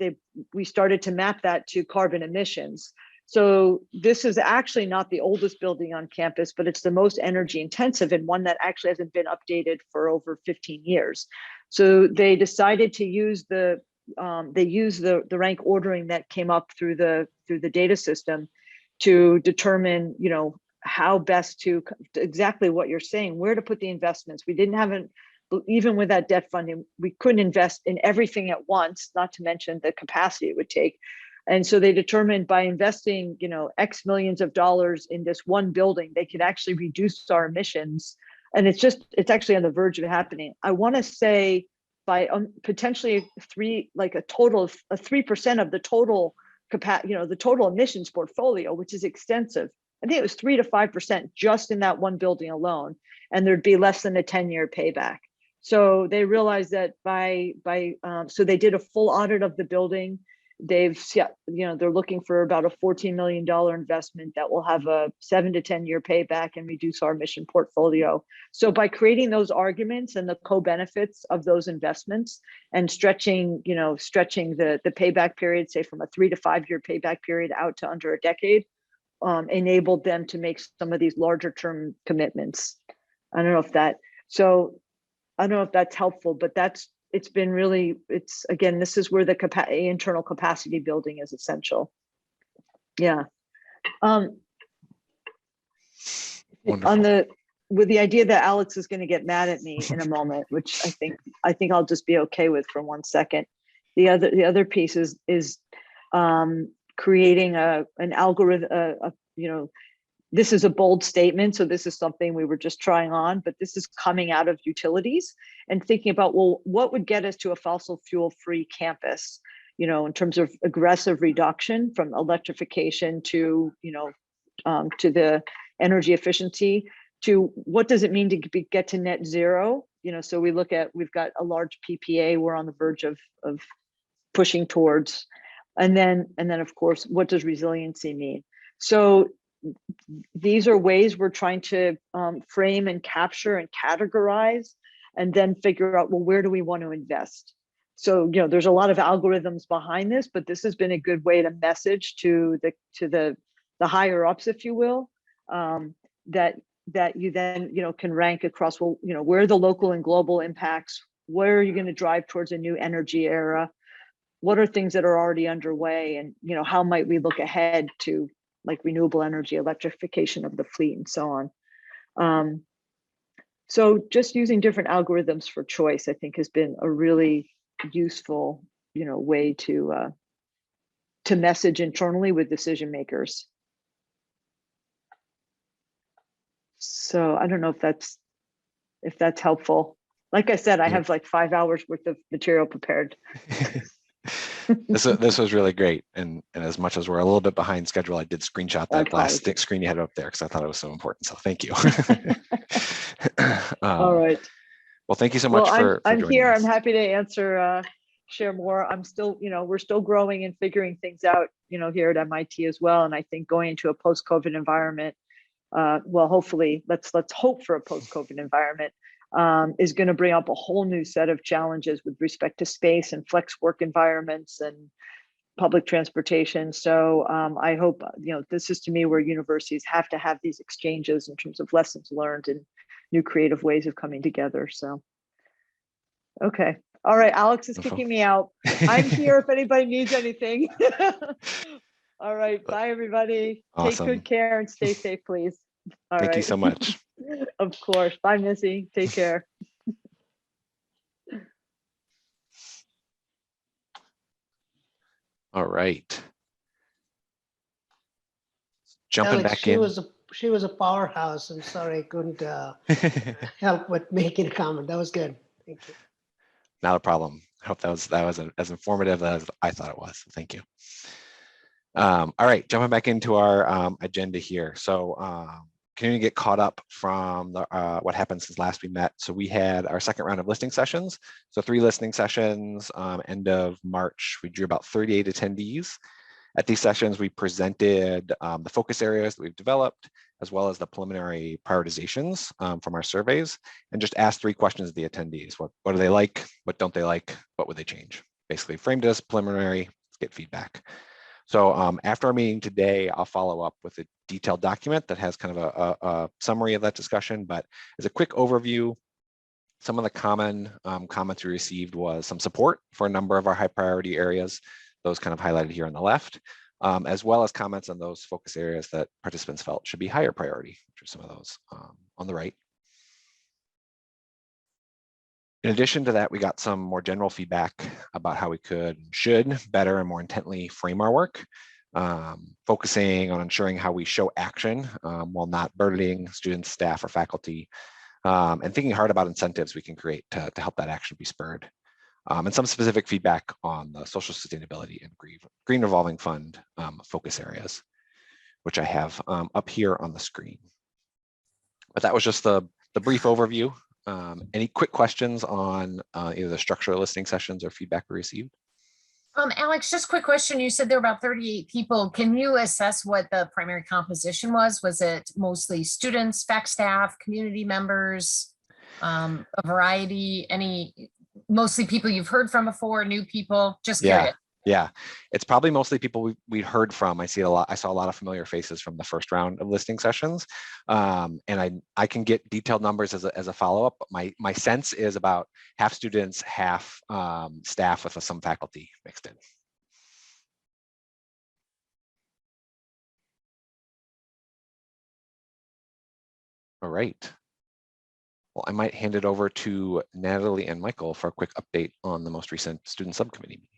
we started to map that to carbon emissions. So this is actually not the oldest building on campus, but it's the most energy intensive, and one that actually hasn't been updated for over 15 years. So they decided to use the rank ordering that came up through the data system to determine, you know, how best to, exactly what you're saying, where to put the investments. We didn't have even with that debt funding, we couldn't invest in everything at once, not to mention the capacity it would take. And so they determined by investing, you know, X millions of dollars in this one building, they could actually reduce our emissions. And it's actually on the verge of happening. I want to say by potentially a total of 3% of the total capacity, you know, the total emissions portfolio, which is extensive. I think it was 3 to 5% just in that one building alone, and there'd be less than a 10-year payback. So they realized that so they did a full audit of the building. they're looking for about a $14 million investment that will have a 7 to 10 year payback and reduce our emission portfolio. So by creating those arguments and the co-benefits of those investments and stretching the payback period, say from a 3 to 5 year payback period out to under a decade, enabled them to make some of these larger term commitments. I don't know if that's helpful, but it's been really, again, this is where the internal capacity building is essential. Yeah. Wonderful. With the idea that Alex is going to get mad at me in a moment, which I think I'll just be okay with for 1 second. The other piece is creating an algorithm. This is a bold statement, so this is something we were just trying on, but this is coming out of utilities and thinking about, well, what would get us to a fossil fuel free campus, in terms of aggressive reduction from electrification to, to the energy efficiency, to what does it mean to get to net zero? So we've got a large PPA we're on the verge of pushing towards. And then of course, what does resiliency mean? So these are ways we're trying to frame and capture and categorize, and then figure out, well, where do we want to invest? So, there's a lot of algorithms behind this, but this has been a good way to message to the higher ups, if you will, that you then, can rank across, well, where are the local and global impacts? Where are you going to drive towards a new energy era? What are things that are already underway? And, how might we look ahead to, like, renewable energy, electrification of the fleet, and so on. So just using different algorithms for choice, I think, has been a really useful, way to message internally with decision makers. So I don't know if that's helpful. Like I said, I have like 5 hours worth of material prepared. This was really great, and as much as we're a little bit behind schedule, I did screenshot that last screen you had up there because I thought it was so important. So thank you. All right. Well, thank you so much for I'm here. us. I'm happy to answer, share more. I'm still, we're still growing and figuring things out, here at MIT as well. And I think going into a post-COVID environment, well, hopefully, let's hope for a post-COVID environment. Is going to bring up a whole new set of challenges with respect to space and flex work environments and public transportation. So I hope, this is to me where universities have to have these exchanges in terms of lessons learned and new creative ways of coming together. So, okay. All right, Alex is kicking me out. I'm here if anybody needs anything. All right, bye everybody. Awesome. Take good care and stay safe, please. All right. Thank you so much. Of course. Bye, Missy. Take care. All right. Jumping Alex, back in. She was a powerhouse. I'm sorry I couldn't help but making a comment. That was good. Thank you. Not a problem. I hope that was as informative as I thought it was. Thank you. All right, jumping back into our agenda here. So continuing to get caught up from what happened since last we met. So we had our second round of listening sessions. So 3 listening sessions, end of March. We drew about 38 attendees. At these sessions, we presented the focus areas that we've developed, as well as the preliminary prioritizations from our surveys, and just asked 3 questions of the attendees. What do they like? What don't they like? What would they change? Basically framed it as preliminary, let's get feedback. So after our meeting today, I'll follow up with a detailed document that has kind of a summary of that discussion, but as a quick overview, some of the common comments we received was some support for a number of our high priority areas, those kind of highlighted here on the left, as well as comments on those focus areas that participants felt should be higher priority, which are some of those on the right. In addition to that, we got some more general feedback about how we should better and more intently frame our work, focusing on ensuring how we show action while not burdening students, staff, or faculty, and thinking hard about incentives we can create to help that action be spurred. And some specific feedback on the social sustainability and green revolving fund focus areas, which I have up here on the screen. But that was just the brief overview. Any quick questions on either the structure of listening sessions or feedback we received? Alex, just a quick question. You said there were about 38 people. Can you assess what the primary composition was? Was it mostly students, fac staff, community members, a variety, mostly people you've heard from before, new people? Just curious. Yeah, it's probably mostly people we'd heard from. I saw a lot of familiar faces from the first round of listening sessions, and I can get detailed numbers as a follow-up. But my sense is about half students, half staff with some faculty mixed in. All right. Well, I might hand it over to Natalie and Michael for a quick update on the most recent student subcommittee meeting.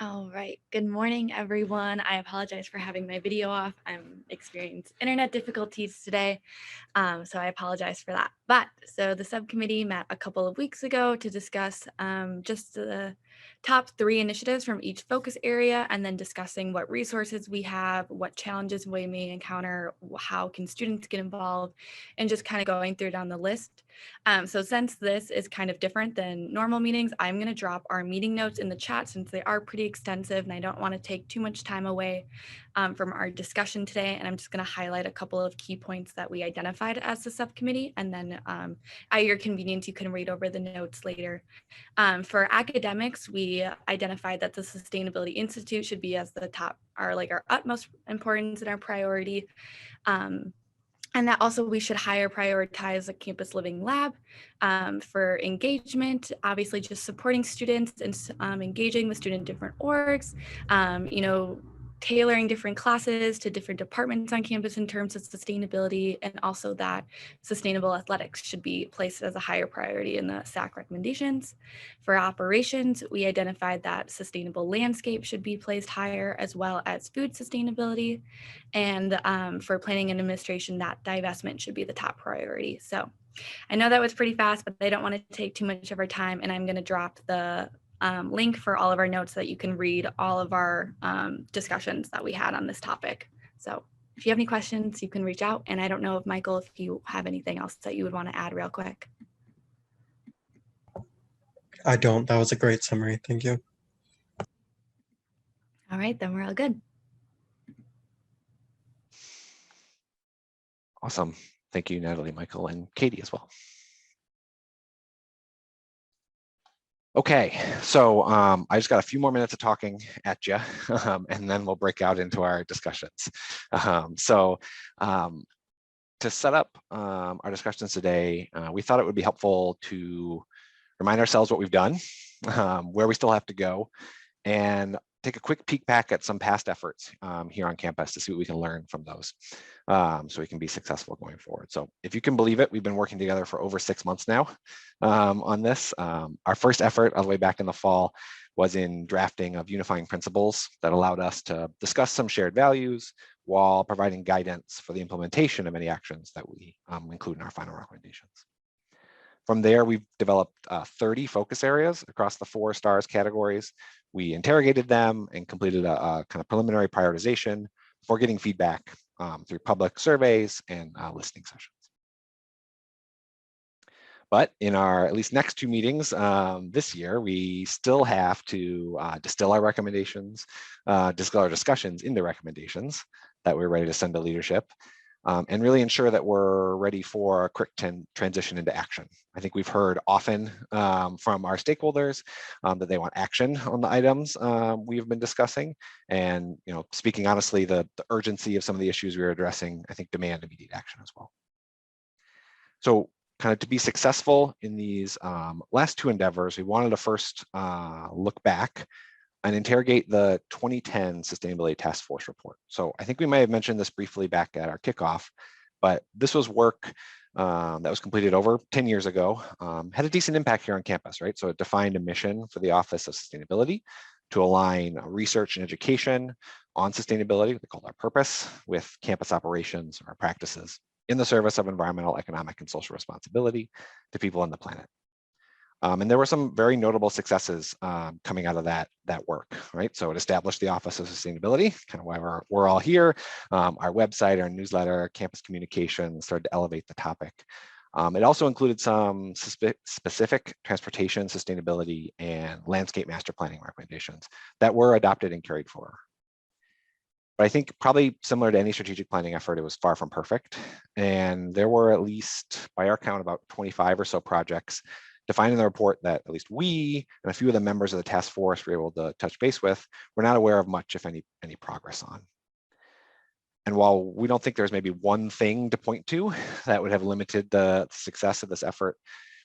All right. Good morning, everyone. I apologize for having my video off. I'm experiencing internet difficulties today, so I apologize for that. But so the subcommittee met a couple of weeks ago to discuss just the top 3 initiatives from each focus area, and then discussing what resources we have, what challenges we may encounter, how can students get involved, and just kind of going through down the list. So since this is kind of different than normal meetings, I'm going to drop our meeting notes in the chat since they are pretty extensive and I don't want to take too much time away from our discussion today. And I'm just going to highlight a couple of key points that we identified as the subcommittee. And then at your convenience, you can read over the notes later. For academics, we identified that the Sustainability Institute should be as the top, our utmost importance and our priority. And that also we should prioritize a campus living lab for engagement, obviously just supporting students and engaging with student different orgs, tailoring different classes to different departments on campus in terms of sustainability, and also that sustainable athletics should be placed as a higher priority in the SAC recommendations. For operations, we identified that sustainable landscape should be placed higher, as well as food sustainability. And for planning and administration, that divestment should be the top priority. So I know that was pretty fast, but I don't want to take too much of our time, and I'm going to drop the link for all of our notes so that you can read all of our discussions that we had on this topic. So if you have any questions, you can reach out. And I don't know if Michael, if you have anything else that you would want to add real quick. I don't. That was a great summary. Thank you. All right, then we're all good. Awesome. Thank you, Natalie, Michael, and Katie as well. Okay, so I just got a few more minutes of talking at you, and then we'll break out into our discussions. To set up our discussions today, we thought it would be helpful to remind ourselves what we've done, where we still have to go, and take a quick peek back at some past efforts here on campus to see what we can learn from those, so we can be successful going forward. So if you can believe it, we've been working together for over 6 months now on this. Our first effort all the way back in the fall was in drafting of unifying principles that allowed us to discuss some shared values while providing guidance for the implementation of any actions that we include in our final recommendations. From there, we've developed 30 focus areas across the 4 stars categories. We interrogated them and completed a kind of preliminary prioritization before getting feedback through public surveys and listening sessions. But in our at least next 2 meetings this year, we still have to distill our recommendations, distill our discussions into recommendations that we're ready to send to leadership. And really ensure that we're ready for a quick transition into action. I think we've heard often from our stakeholders that they want action on the items we've been discussing. And speaking honestly, the urgency of some of the issues we were addressing, I think, demand immediate action as well. So kind of to be successful in these last 2 endeavors, we wanted to first look back and interrogate the 2010 Sustainability Task Force report. So I think we may have mentioned this briefly back at our kickoff, but this was work that was completed over 10 years ago, had a decent impact here on campus, right? So it defined a mission for the Office of Sustainability to align research and education on sustainability, they called our purpose, with campus operations or practices in the service of environmental, economic, and social responsibility to people on the planet. And there were some very notable successes coming out of that work, right? So it established the Office of Sustainability, kind of why we're all here. Our website, our newsletter, campus communication started to elevate the topic. It also included some specific transportation, sustainability, and landscape master planning recommendations that were adopted and carried forward. But I think probably similar to any strategic planning effort, it was far from perfect. And there were at least, by our count, about 25 or so projects defined in the report that at least we and a few of the members of the task force were able to touch base with. We're not aware of much, if any progress on. And while we don't think there's maybe one thing to point to that would have limited the success of this effort,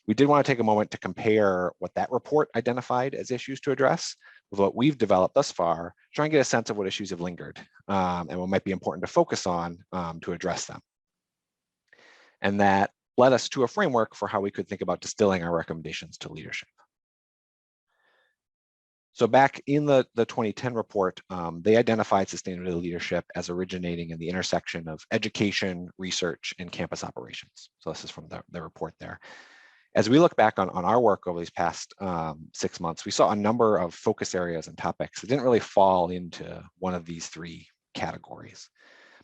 we did want to take a moment to compare what that report identified as issues to address with what we've developed thus far, try and get a sense of what issues have lingered and what might be important to focus on to address them. And that led us to a framework for how we could think about distilling our recommendations to leadership. So back in the 2010 report, they identified sustainability leadership as originating in the intersection of education, research, and campus operations. So this is from the report there. As we look back on our work over these past 6 months, we saw a number of focus areas and topics that didn't really fall into one of these three categories,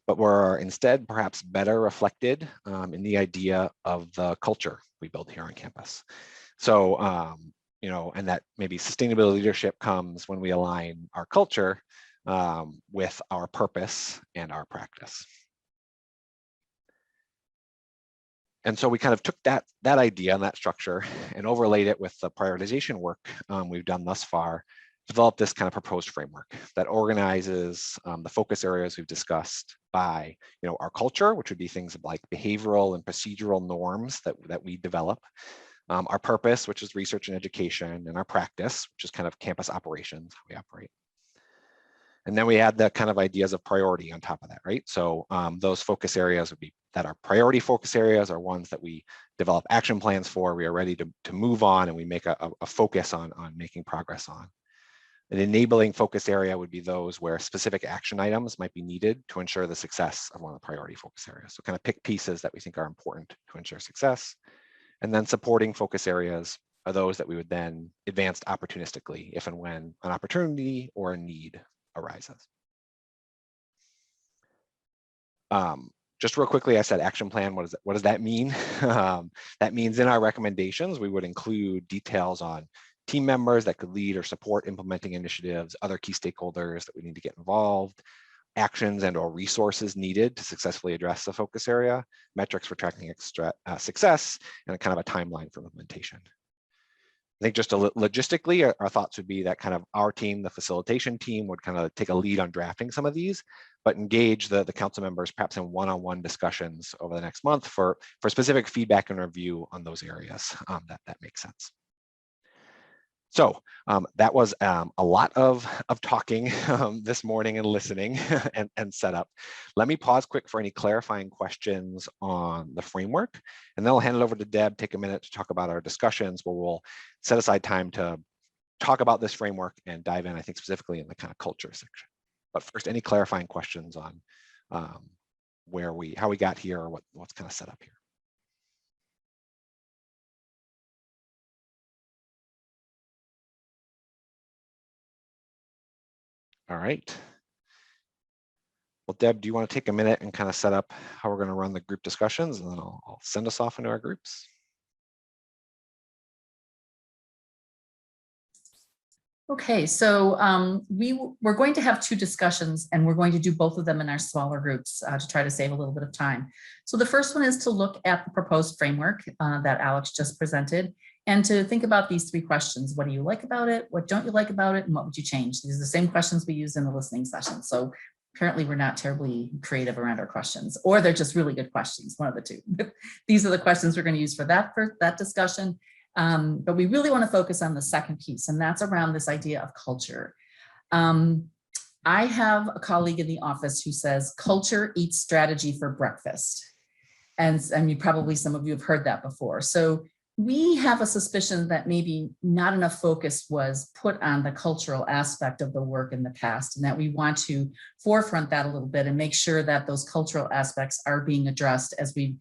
but were instead perhaps better reflected in the idea of the culture we build here on campus. So, and that maybe sustainability leadership comes when we align our culture with our purpose and our practice. And so we kind of took that idea and that structure and overlaid it with the prioritization work we've done thus far, developed this kind of proposed framework that organizes the focus areas we've discussed by our culture, which would be things like behavioral and procedural norms that we develop, our purpose, which is research and education, and our practice, which is kind of campus operations, how we operate. And then we add the kind of ideas of priority on top of that, right? So those focus areas would be that our priority focus areas are ones that we develop action plans for, we are ready to move on, and we make a focus on making progress on. An enabling focus area would be those where specific action items might be needed to ensure the success of one of the priority focus areas. So kind of pick pieces that we think are important to ensure success. And then supporting focus areas are those that we would then advance opportunistically if and when an opportunity or a need arises. Just real quickly, I said action plan. What does that mean? That means in our recommendations, we would include details on team members that could lead or support implementing initiatives, other key stakeholders that we need to get involved, actions and or resources needed to successfully address the focus area, metrics for tracking success, and a kind of a timeline for implementation. I think just logistically, our thoughts would be that kind of our team, the facilitation team, would kind of take a lead on drafting some of these, but engage the council members perhaps in one-on-one discussions over the next month for specific feedback and review on those areas that makes sense. So that was a lot of talking this morning and listening and setup. Let me pause quick for any clarifying questions on the framework, and then I'll hand it over to Deb, take a minute to talk about our discussions where we'll set aside time to talk about this framework and dive in, I think, specifically in the kind of culture section. But first, any clarifying questions on how we got here or what's kind of set up here? All right. Well, Deb, do you want to take a minute and kind of set up how we're going to run the group discussions, and then I'll send us off into our groups? Okay, so we're going to have two discussions, and we're going to do both of them in our smaller groups to try to save a little bit of time. So the first one is to look at the proposed framework that Alex just presented, and to think about these three questions. What do you like about it? What don't you like about it? And what would you change? These are the same questions we used in the listening session. So apparently we're not terribly creative around our questions, or they're just really good questions, one of the two. These are the questions we're going to use for that discussion. But we really want to focus on the second piece, and that's around this idea of culture. I have a colleague in the office who says culture eats strategy for breakfast. And I mean, probably some of you have heard that before. So we have a suspicion that maybe not enough focus was put on the cultural aspect of the work in the past, and that we want to forefront that a little bit and make sure that those cultural aspects are being addressed as we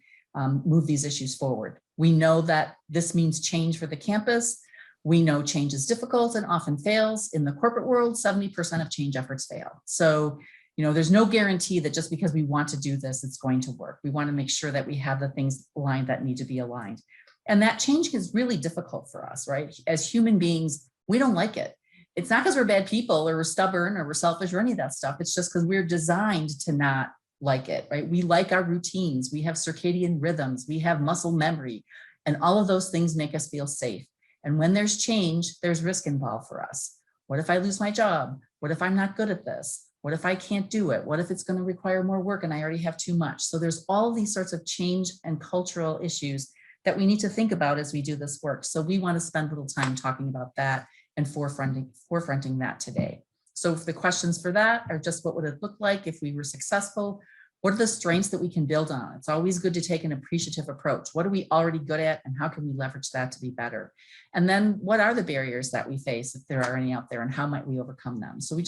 move these issues forward. We know that this means change for the campus. We know change is difficult and often fails. In the corporate world, 70% of change efforts fail. So You know, there's no guarantee that just because we want to do this, it's going to work. We want to make sure that we have the things aligned that need to be aligned. And that change is really difficult for us, right? As human beings, we don't like it. It's not because we're bad people or we're stubborn or we're selfish or any of that stuff. It's just because we're designed to not like it, right? We like our routines. We have circadian rhythms. We have muscle memory. And all of those things make us feel safe. And when there's change, there's risk involved for us. What if I lose my job? What if I'm not good at this? What if I can't do it? What if it's going to require more work and I already have too much? So there's all these sorts of change and cultural issues that we need to think about as we do this work. So we want to spend a little time talking about that and forefronting that today. So if the questions for that are just what would it look like if we were successful? What are the strengths that we can build on? It's always good to take an appreciative approach. What are we already good at and how can we leverage that to be better? And then what are the barriers that we face, if there are any out there, and how might we overcome them? So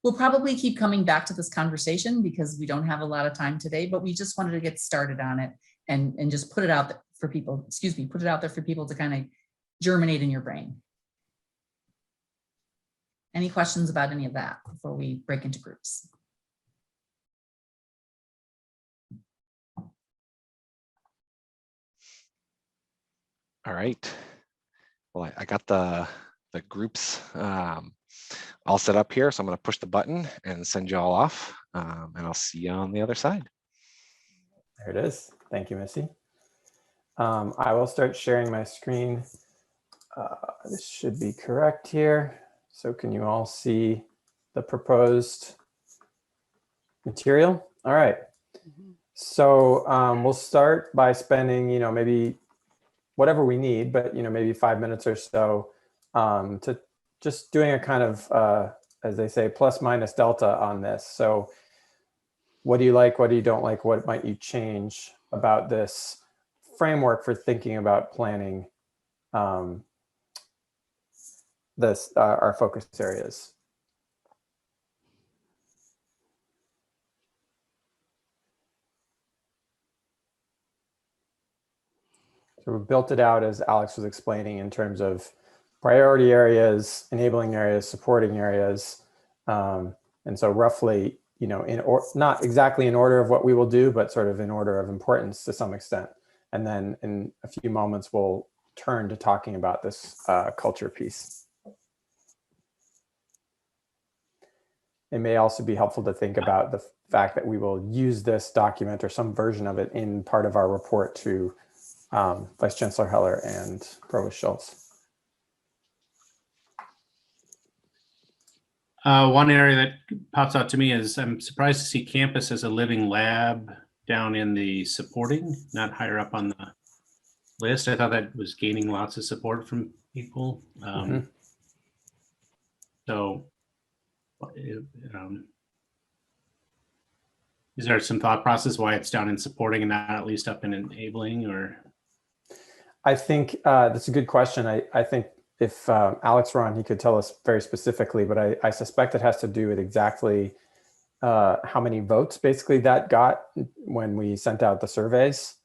we'll probably keep coming back to this conversation because we don't have a lot of time today, but we just wanted to get started on it and just put it out there for people, put it out there for people to kind of germinate in your brain. Any questions about any of that before we break into groups? All right. Well, I got the groups all set up here, so I'm going to push the button and send you all off, and I'll see you on the other side. There it is. Thank you, Missy. I will start sharing my screen. This should be correct here. So can you all see the proposed material? All right. So we'll start by spending, maybe whatever we need, but, maybe 5 minutes or so to just doing a kind of, as they say, plus minus delta on this. So what do you like? What do you don't like? What might you change about this framework for thinking about planning our focus areas? So we built it out, as Alex was explaining, in terms of priority areas, enabling areas, supporting areas. And so roughly, not exactly in order of what we will do, but sort of in order of importance to some extent. And then in a few moments, we'll turn to talking about this culture piece. It may also be helpful to think about the fact that we will use this document or some version of it in part of our report to Vice Chancellor Heller and Provost Schultz. One area that pops out to me is I'm surprised to see campus as a living lab down in the supporting, not higher up on the list. I thought that was gaining lots of support from people. So is there some thought process why it's down in supporting and not at least up in enabling? Or I think that's a good question. I think if Alex were on, he could tell us very specifically, but I suspect it has to do with exactly how many votes basically that got when we sent out the surveys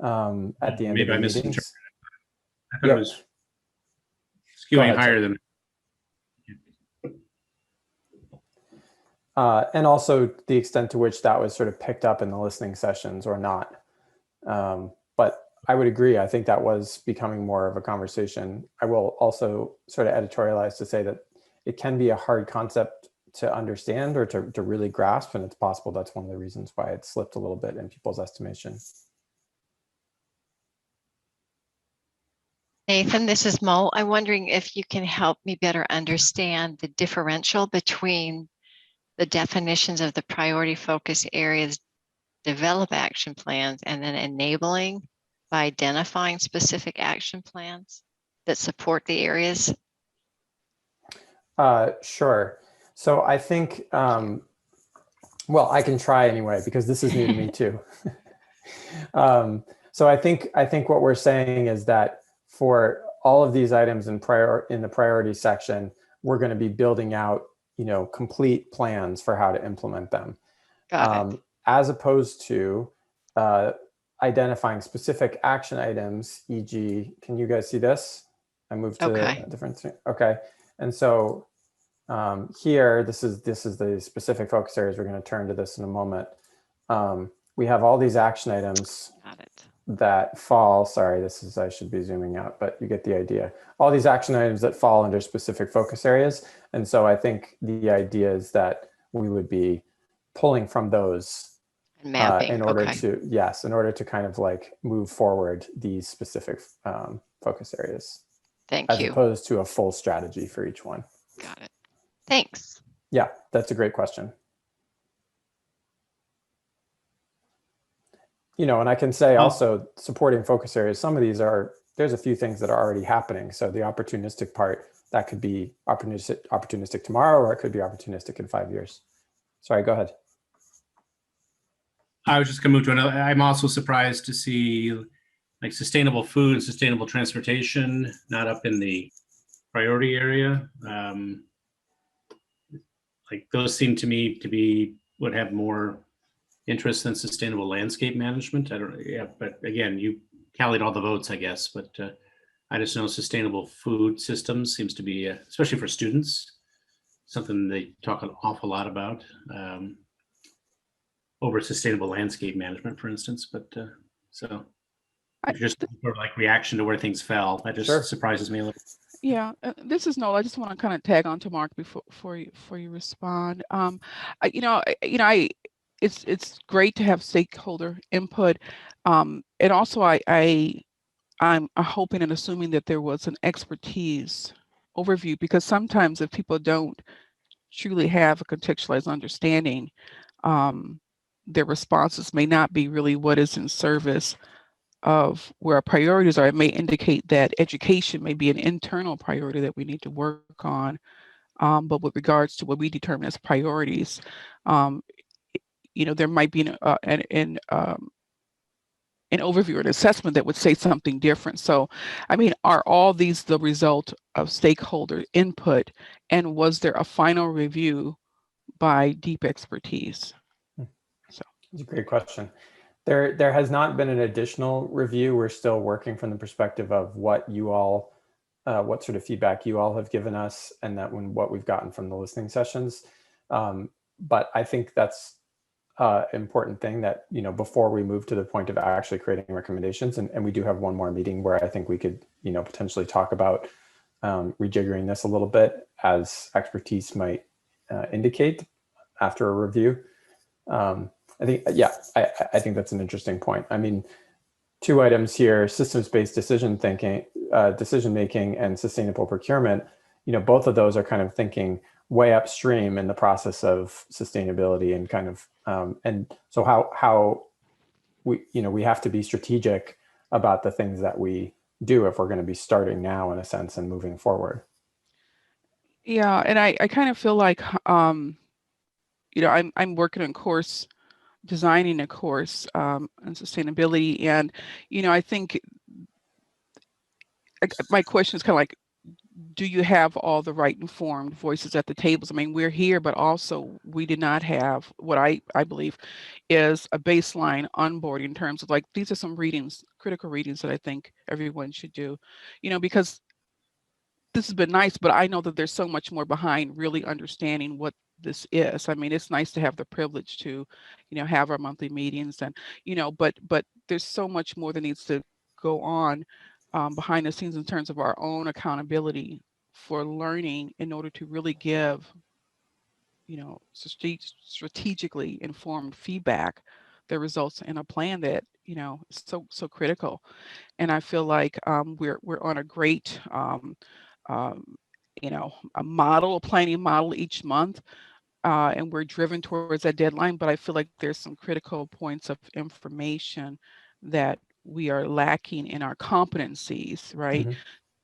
at the end of the meetings. I thought it was skewing higher than. And also the extent to which that was sort of picked up in the listening sessions or not. But I would agree. I think that was becoming more of a conversation. I will also sort of editorialize to say that it can be a hard concept to understand or to really grasp. And it's possible that's one of the reasons why it slipped a little bit in people's estimation. Nathan, this is Mo. I'm wondering if you can help me better understand the differential between the definitions of the priority focus areas, develop action plans, and then enabling by identifying specific action plans that support the areas? Sure. So I think, well, I can try anyway, because this is new to me too. So I think what we're saying is that for all of these items in the priority section, we're going to be building out, complete plans for how to implement them. Got it. As opposed to identifying specific action items, e.g., can you guys see this? I moved to a different thing. Okay. And so Here, this is the specific focus areas. We're going to turn to this in a moment. We have all these action items that fall, sorry, I should be zooming out, but you get the idea. All these action items that fall under specific focus areas. And so I think the idea is that we would be pulling from those mapping in order to kind of like move forward these specific focus areas. Thank you. As opposed to a full strategy for each one. Got it. Thanks. Yeah, that's a great question. You know, and I can say also supporting focus areas, some of these there's a few things that are already happening. So the opportunistic part, that could be opportunistic tomorrow, or it could be opportunistic in 5 years. Sorry, go ahead. I was just gonna move to another. I'm also surprised to see like sustainable food and sustainable transportation not up in the priority area. Like those seem to me to would have more interest than sustainable landscape management. But again, you tallied all the votes, I guess, but I just know sustainable food systems seems to be, especially for students, something they talk an awful lot about, over sustainable landscape management, for instance. But so just for like reaction to where things fell, that just surprises me a little. Yeah, this is Noel. I just want to kind of tag on to Mark before you respond. It's great to have stakeholder input, and also I'm hoping and assuming that there was an expertise overview, because sometimes if people don't truly have a contextualized understanding, their responses may not be really what is in service of where our priorities are. It may indicate that education may be an internal priority that we need to work on, but with regards to what we determine as priorities, there might be an overview or an assessment that would say something different. So, I mean, are all these the result of stakeholder input, and was there a final review by deep expertise? So it's a great question. There has not been an additional review. We're still working from the perspective of what you all, what sort of feedback you all have given us, and what we've gotten from the listening sessions. But I think that's important thing that, before we move to the point of actually creating recommendations, and we do have one more meeting where I think we could, potentially talk about rejiggering this a little bit as expertise might indicate after a review. I think that's an interesting point. I mean, 2 items here: systems-based decision making, and sustainable procurement. Both of those are kind of thinking way upstream in the process of sustainability, and kind of, and so how we have to be strategic about the things that we do if we're going to be starting now, in a sense, and moving forward. Yeah, and I kind of feel like, I'm working on designing a course on sustainability, and I think my question is kind of like, do you have all the right informed voices at the tables? I mean, we're here, but also we did not have what I believe is a baseline onboarding in terms of like, these are some readings, critical readings that I think everyone should do, because this has been nice, but I know that there's so much more behind really understanding what this is. I mean, it's nice to have the privilege to, have our monthly meetings, and, but there's so much more that needs to go on behind the scenes in terms of our own accountability for learning, in order to really give, strategically informed feedback that results in a plan that, is so critical. And I feel like we're on a great, a planning model each month, and we're driven towards that deadline. But I feel like there's some critical points of information that we are lacking in our competencies, right? Mm-hmm.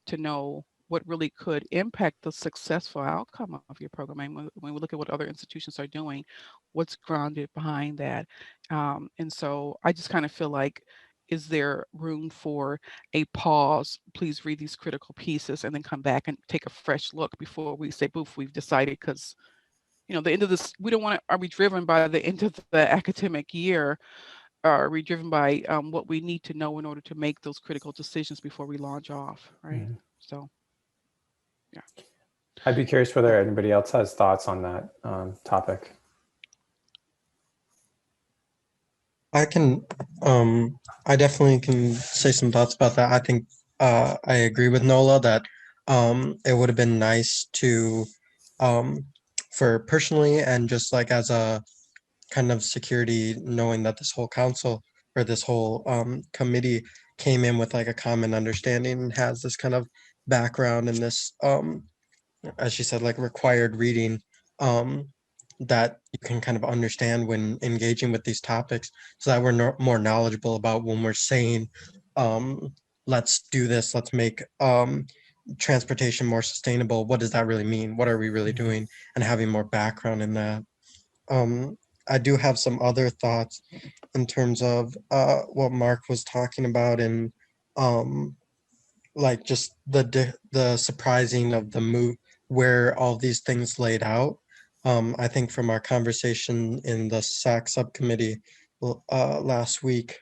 To know what really could impact the successful outcome of your program. And when we look at what other institutions are doing, what's grounded behind that? And so I just kind of feel like, is there room for a pause? Please read these critical pieces and then come back and take a fresh look before we say, boof, we've decided. Because, the end of this, we don't want to, are we driven by the end of the academic year? Are we driven by what we need to know in order to make those critical decisions before we launch off, right? Mm-hmm. So, yeah. I'd be curious whether anybody else has thoughts on that topic. I can, I definitely can say some thoughts about that. I think I agree with Nola that it would have been nice to, for personally and just like as a kind of security, knowing that this whole council or this whole committee came in with like a common understanding and has this kind of background in this, as she said, like required reading. That you can kind of understand when engaging with these topics so that we're more knowledgeable about when we're saying let's do this, let's make transportation more sustainable. What does that really mean? What are we really doing? And having more background in that. I do have some other thoughts in terms of what Mark was talking about and like just the surprising of the move where all these things laid out. I think from our conversation in the SAC subcommittee last week,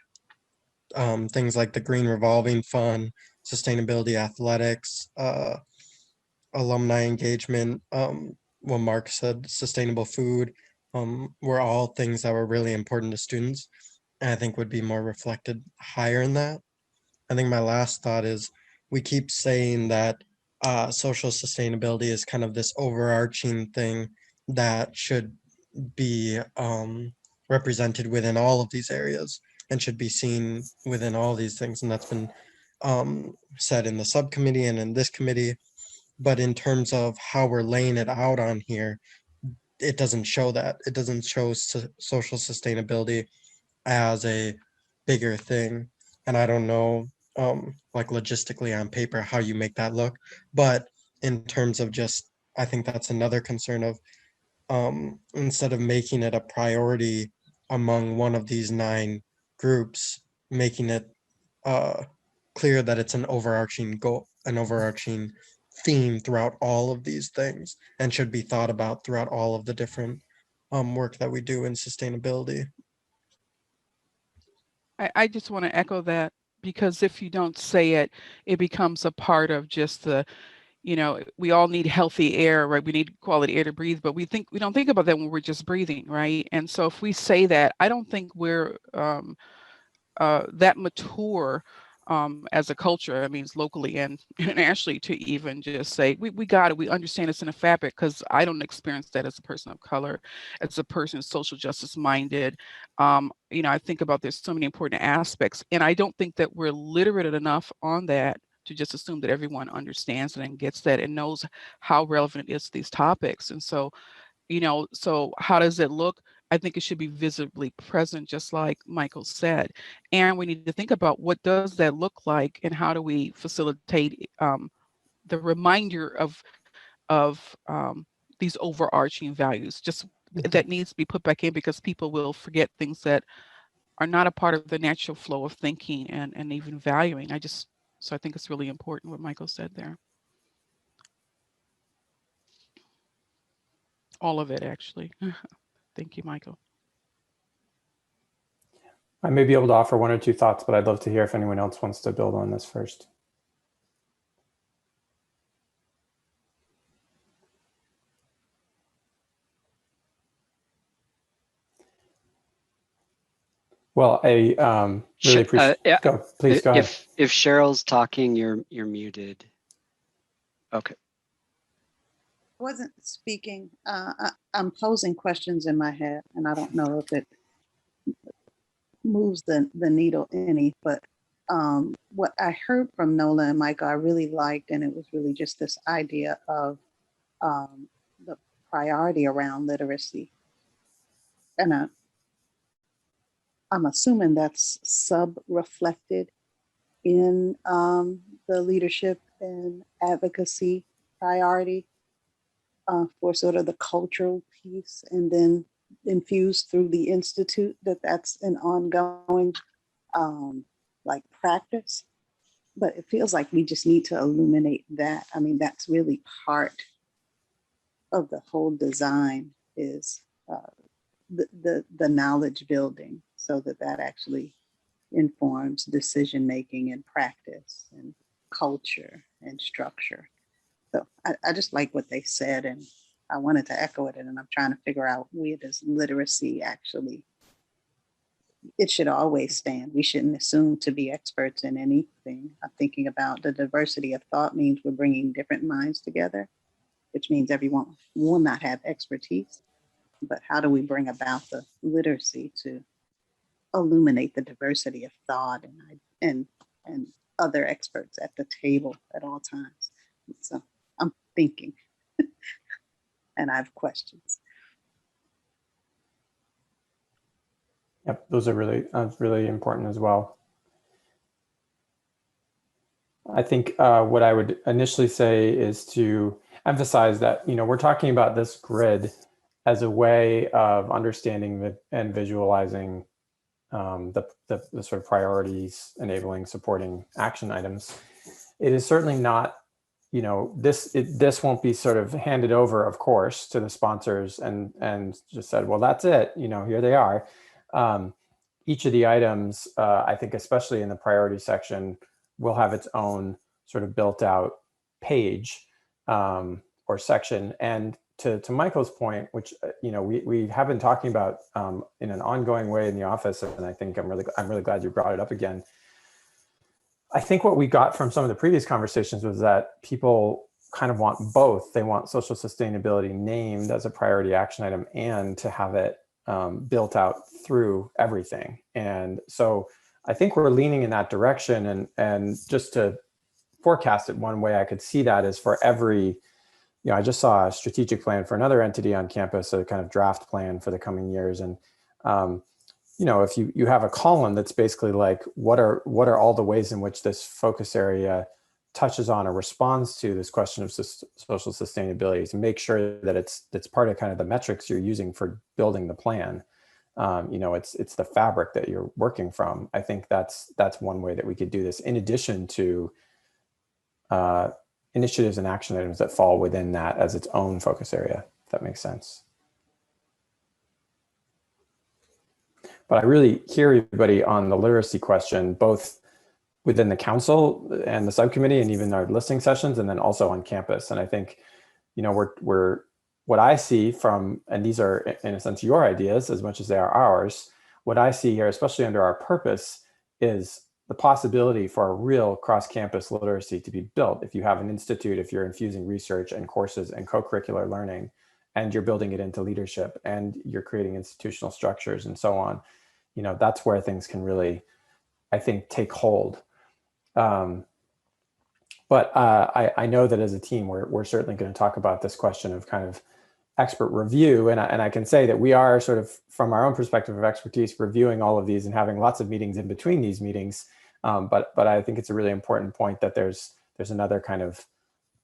things like the Green Revolving Fund, sustainability athletics, alumni engagement, what Mark said, sustainable food, were all things that were really important to students, and I think would be more reflected higher in that. I think my last thought is we keep saying that social sustainability is kind of this overarching thing that should be represented within all of these areas and should be seen within all these things. And that's been said in the subcommittee and in this committee. But in terms of how we're laying it out on here, it doesn't show that. It doesn't show social sustainability as a bigger thing. And I don't know, like logistically on paper, how you make that look. But in terms of just, I think that's another concern of instead of making it a priority among one of these 9 groups, making it clear that it's an overarching goal, an overarching theme throughout all of these things and should be thought about throughout all of the different work that we do in sustainability. I just want to echo that, because if you don't say it, it becomes a part of just the, we all need healthy air, right? We need quality air to breathe, but we don't think about that when we're just breathing, right? And so if we say that, I don't think we're that mature as a culture. I mean, locally and internationally, to even just say we got it, we understand it's in a fabric, because I don't experience that as a person of color, as a person social justice minded. I think about there's so many important aspects, and I don't think that we're literate enough on that to just assume that everyone understands it and gets that and knows how relevant it is to these topics. And so so how does it look? I think it should be visibly present, just like Michael said. And we need to think about what does that look like and how do we facilitate the reminder of these overarching values. Just that needs to be put back in, because people will forget things that are not a part of the natural flow of thinking and even valuing. So I think it's really important what Michael said there. All of it, actually. Thank you, Michael. I may be able to offer 1 or 2 thoughts, but I'd love to hear if anyone else wants to build on this first. Well, I really appreciate. Please go ahead. If Cheryl's talking, you're muted. Okay. I wasn't speaking. I'm posing questions in my head, and I don't know if it moves the needle any, but what I heard from Nola and Michael, I really liked, and it was really just this idea of the priority around literacy. And I'm assuming that's sub-reflected in the leadership and advocacy priority for sort of the cultural piece, and then infused through the Institute, that's an ongoing like practice. But it feels like we just need to illuminate that. I mean, that's really part of the whole design, is the knowledge building, so that actually informs decision making and practice and culture and structure. So I just like what they said, and I wanted to echo it, and I'm trying to figure out where does literacy actually, it should always stand. We shouldn't assume to be experts in anything. I'm thinking about the diversity of thought means we're bringing different minds together, which means everyone will not have expertise. But how do we bring about the literacy to illuminate the diversity of thought and other experts at the table at all times? So I'm thinking, and I have questions. Yep, those are really important as well. I think what I would initially say is to emphasize that, we're talking about this grid as a way of understanding and visualizing the sort of priorities, enabling, supporting action items. It is certainly not, this won't be sort of handed over, of course, to the sponsors and just said, well, that's it, here they are. Each of the items, I think, especially in the priority section, will have its own sort of built out page or section. And to Michael's point, which we have been talking about in an ongoing way in the office, and I think I'm really glad you brought it up again. I think what we got from some of the previous conversations was that people kind of want both. They want social sustainability named as a priority action item and to have it built out through everything. And so I think we're leaning in that direction. And just to forecast it, one way I could see that is for every, I just saw a strategic plan for another entity on campus, a kind of draft plan for the coming years. And, if you have a column that's basically like, what are all the ways in which this focus area touches on or responds to this question of social sustainability, to make sure that it's part of kind of the metrics you're using for building the plan. It's the fabric that you're working from. I think that's one way that we could do this, in addition to initiatives and action items that fall within that as its own focus area, if that makes sense. But I really hear everybody on the literacy question, both within the council and the subcommittee and even our listening sessions, and then also on campus. And I think, we're what I see from, and these are in a sense your ideas as much as they are ours, what I see here, especially under our purpose, is the possibility for a real cross-campus literacy to be built. If you have an institute, if you're infusing research and courses and co-curricular learning, and you're building it into leadership, and you're creating institutional structures and so on, that's where things can really, I think, take hold. But I know that as a team, we're certainly going to talk about this question of kind of expert review. And I can say that we are sort of, from our own perspective of expertise, reviewing all of these and having lots of meetings in between these meetings. But I think it's a really important point that there's another kind of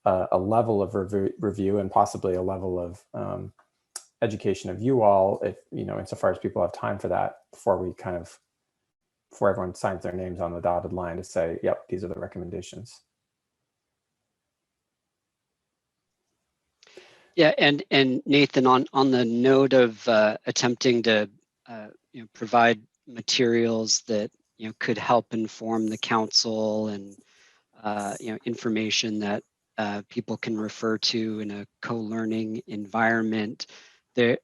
a level of review and possibly a level of education of you all, if insofar as people have time for that, before everyone signs their names on the dotted line to say, yep, these are the recommendations. Yeah, and Nathan, on the note of attempting to provide materials that could help inform the council and information that people can refer to in a co-learning environment,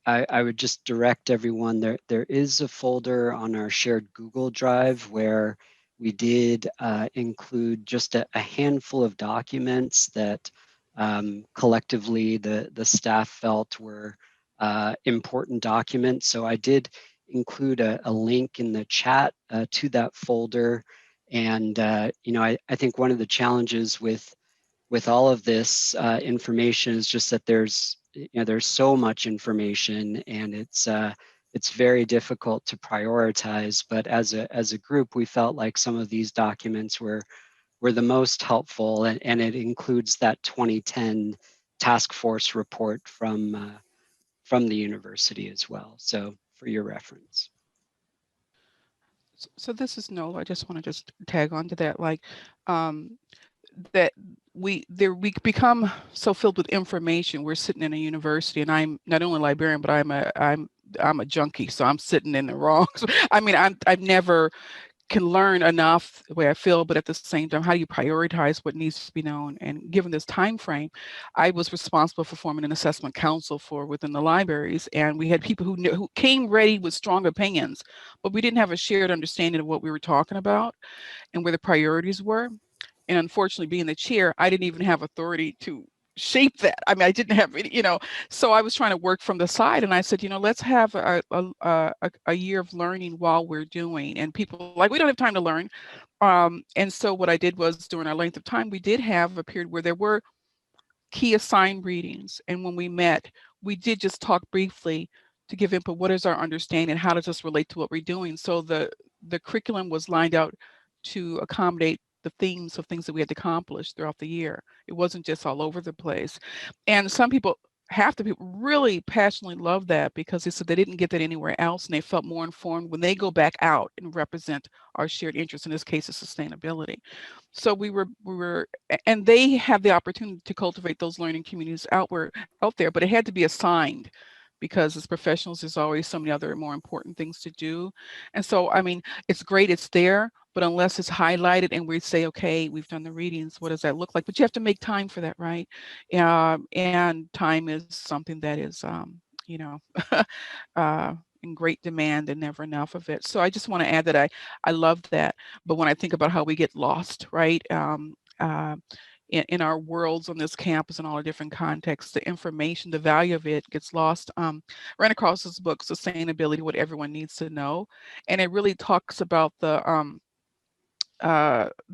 I would just direct everyone, there is a folder on our shared Google Drive where we did include just a handful of documents that collectively the staff felt were important documents. So I did include a link in the chat to that folder. And I think one of the challenges with all of this information is just that there's so much information, and it's very difficult to prioritize. But as a group, we felt like some of these documents were the most helpful, and it includes that 2010 task force report from the university as well. So for your reference. So this is Nola. I just want to tag on to that, that we become so filled with information. We're sitting in a university, and I'm not only a librarian, but I'm a junkie. So I'm sitting in the wrong. I mean, I've never can learn enough the way I feel, but at the same time, how do you prioritize what needs to be known? And given this time frame, I was responsible for forming an assessment council for within the libraries, and we had people who came ready with strong opinions, but we didn't have a shared understanding of what we were talking about and where the priorities were. And unfortunately, being the chair, I didn't even have authority to shape that. I mean, I didn't have any, so I was trying to work from the side, and I said, let's have a year of learning while we're doing. And people like, we don't have time to learn. And so what I did was, during our length of time, we did have a period where there were key assigned readings. And when we met, we did just talk briefly to give input. What is our understanding? How does this relate to what we're doing? So the curriculum was lined out to accommodate the themes of things that we had to accomplish throughout the year. It wasn't just all over the place. And some people, half the people really passionately love that, because they said they didn't get that anywhere else, and they felt more informed when they go back out and represent our shared interest, in this case of sustainability. So we were, and they have the opportunity to cultivate those learning communities out there, but it had to be assigned, because as professionals, there's always so many other more important things to do. And so, I mean, it's great, it's there, but unless it's highlighted and we say, okay, we've done the readings, what does that look like? But you have to make time for that, right? And time is something that is, in great demand and never enough of it. So I just want to add that I love that. But when I think about how we get lost, right? In our worlds on this campus and all the different contexts, the information, the value of it gets lost. Ran across this book, Sustainability, What Everyone Needs to Know. And it really talks about the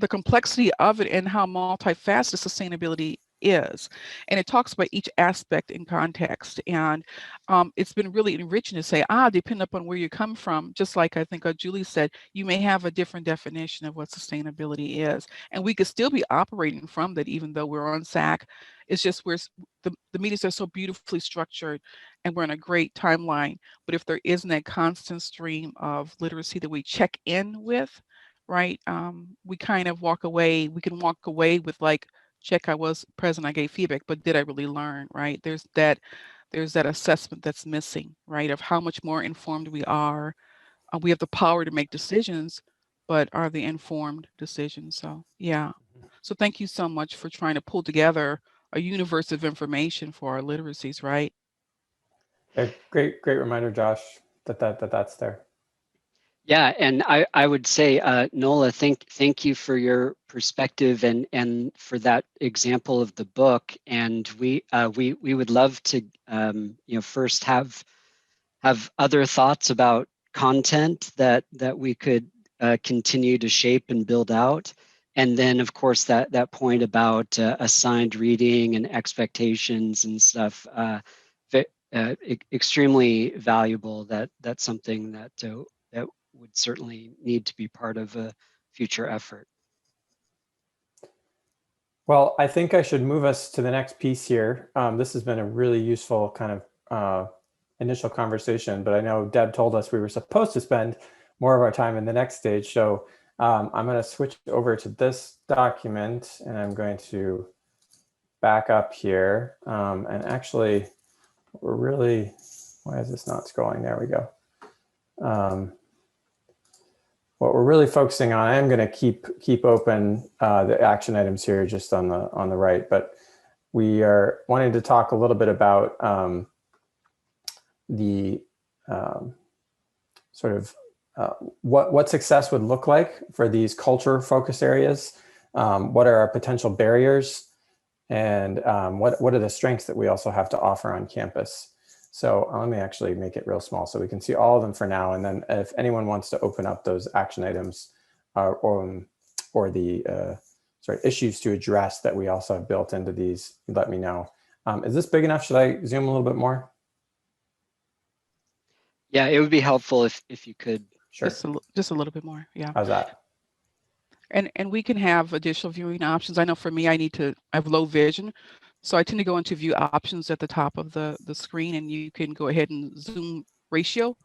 complexity of it and how multifaceted sustainability is. And it talks about each aspect in context. And it's been really enriching to say, depending upon where you come from, just like I think Julie said, you may have a different definition of what sustainability is. And we could still be operating from that, even though we're on SAC. It's just the meetings are so beautifully structured, and we're in a great timeline. But if there isn't that constant stream of literacy that we check in with, right, we kind of walk away. We can walk away with like, check, I was present, I gave feedback, but did I really learn, right? There's that assessment that's missing, right, of how much more informed we are. We have the power to make decisions, but are they informed decisions? So yeah. So thank you so much for trying to pull together a universe of information for our literacies, right? A great reminder, Josh, that's there. Yeah, and I would say, Nola, thank you for your perspective and for that example of the book. And we would love to first have other thoughts about content that we could continue to shape and build out. And then, of course, that point about assigned reading and expectations and stuff, extremely valuable. That's something that would certainly need to be part of a future effort. Well, I think I should move us to the next piece here. This has been a really useful kind of initial conversation, but I know Deb told us we were supposed to spend more of our time in the next stage. So I'm going to switch over to this document, and I'm going to back up here. And actually, why is this not scrolling? There we go. What we're really focusing on, I am going to keep open the action items here just on the right, but we are wanting to talk a little bit about the sort of what success would look like for these culture focus areas. What are our potential barriers, and what are the strengths that we also have to offer on campus? So let me actually make it real small so we can see all of them for now. And then if anyone wants to open up those action items or the issues to address that we also have built into these, let me know. Is this big enough? Should I zoom a little bit more? Yeah, it would be helpful if you could. Sure. Just a little bit more. Yeah. How's that? And we can have additional viewing options. I know for me, I have low vision. So I tend to go into view options at the top of the screen, and you can go ahead and zoom ratio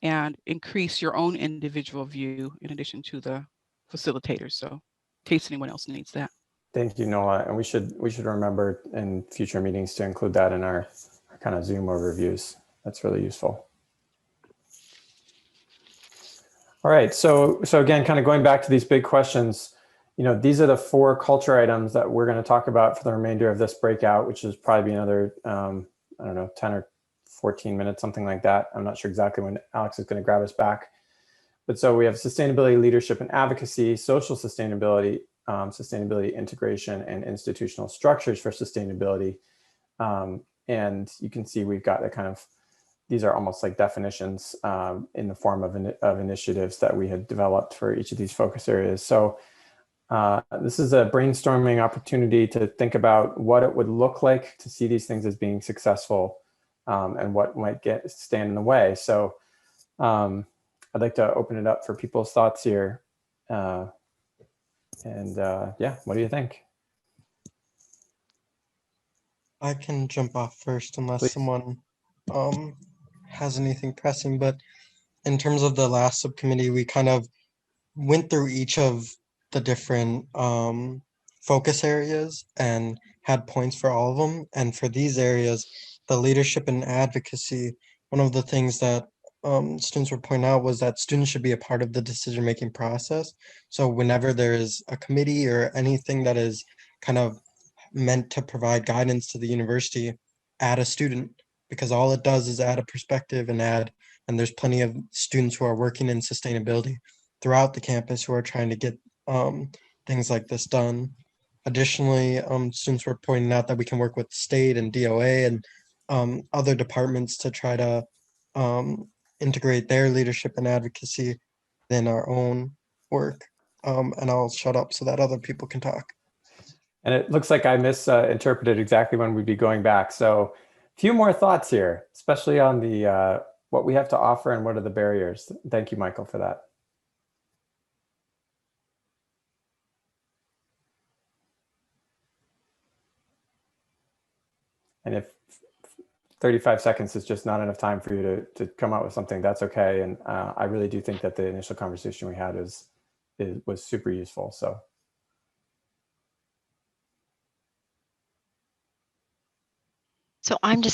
and increase your own individual view in addition to the facilitators. So in case anyone else needs that. Thank you, Nola. And we should remember in future meetings to include that in our kind of Zoom overviews. That's really useful. All right, so again, kind of going back to these big questions, these are the 4 culture items that we're going to talk about for the remainder of this breakout, which is probably another, I don't know, 10 or 14 minutes, something like that. I'm not sure exactly when Alex is going to grab us back. But so we have sustainability, leadership, and advocacy, social sustainability, sustainability integration, and institutional structures for sustainability. And you can see we've got these are almost like definitions in the form of initiatives that we had developed for each of these focus areas. So this is a brainstorming opportunity to think about what it would look like to see these things as being successful and what might stand in the way. So I'd like to open it up for people's thoughts here. Yeah, what do you think? I can jump off first unless Please. someone has anything pressing, but in terms of the last subcommittee, we kind of went through each of the different focus areas and had points for all of them. And for these areas, the leadership and advocacy, one of the things that students were pointing out was that students should be a part of the decision-making process. So whenever there is a committee or anything that is kind of meant to provide guidance to the university, add a student, because all it does is add a perspective and there's plenty of students who are working in sustainability throughout the campus who are trying to get things like this done. Additionally, students were pointing out that we can work with state and DOA and other departments to try to integrate their leadership and advocacy in our own work. And I'll shut up so that other people can talk. And it looks like I misinterpreted exactly when we'd be going back. So a few more thoughts here, especially on the what we have to offer and what are the barriers. Thank you, Michael, for that. And if 35 seconds is just not enough time for you to come out with something, that's okay. And I really do think that the initial conversation we had was super useful. So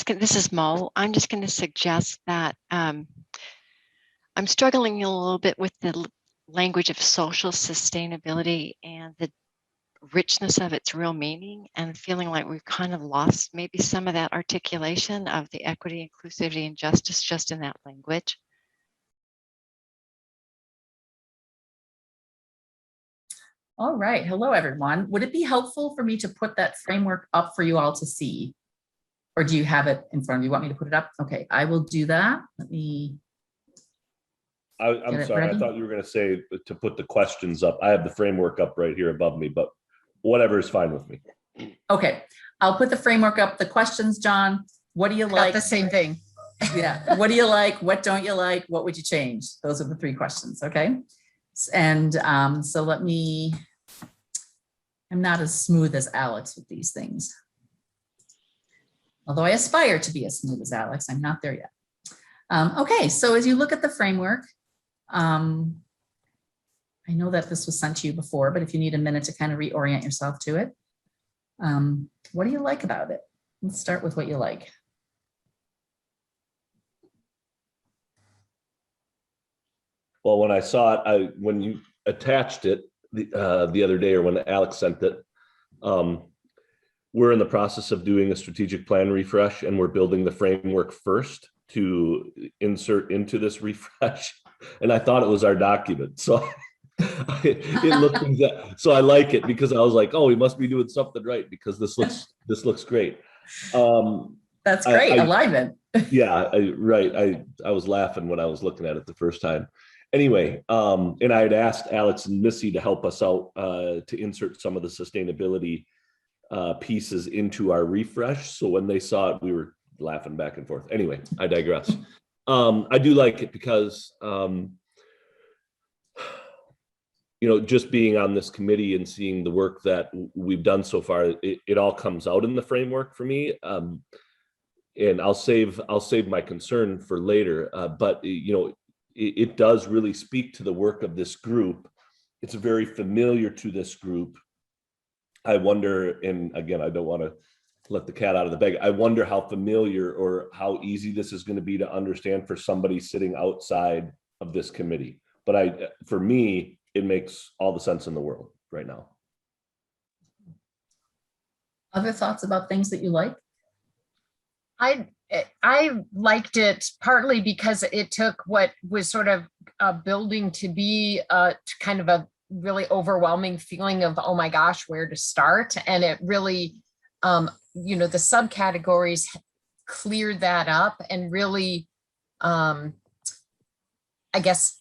this is Mo. I'm just going to suggest that I'm struggling a little bit with the language of social sustainability and the richness of its real meaning, and feeling like we've kind of lost maybe some of that articulation of the equity, inclusivity, and justice just in that language. All right. Hello, everyone. Would it be helpful for me to put that framework up for you all to see? Or do you have it in front of you? Want me to put it up? Okay, I will do that. Let me. I'm sorry, I thought you were going to say to put the questions up. I have the framework up right here above me, but whatever is fine with me. Okay, I'll put the framework up. The questions, John, what do you like? The same thing. Yeah, what do you like? What don't you like? What would you change? Those are the 3 questions, okay? And so I'm not as smooth as Alex with these things. Although I aspire to be as smooth as Alex, I'm not there yet. Okay, so as you look at the framework, I know that this was sent to you before, but if you need a minute to kind of reorient yourself to it, what do you like about it? Let's start with what you like. Well, when I saw it, when you attached it the other day, or when Alex sent it, we're in the process of doing a strategic plan refresh, and we're building the framework first to insert into this refresh. And I thought it was our document. So it looked exact. So I like it because I was like, oh, we must be doing something right because this looks great. That's great. Alignment. Yeah, right. I was laughing when I was looking at it the first time. Anyway, and I had asked Alex and Missy to help us out to insert some of the sustainability pieces into our refresh. So when they saw it, we were laughing back and forth. Anyway, I digress. I do like it because, just being on this committee and seeing the work that we've done so far, it all comes out in the framework for me. And I'll save my concern for later. But it does really speak to the work of this group. It's very familiar to this group. I wonder, and again, I don't want to let the cat out of the bag. I wonder how familiar or how easy this is going to be to understand for somebody sitting outside of this committee. But for me, it makes all the sense in the world right now. Other thoughts about things that you like? I liked it partly because it took what was sort of building to be kind of a really overwhelming feeling of, oh my gosh, where to start. And it really, the subcategories cleared that up and really, I guess,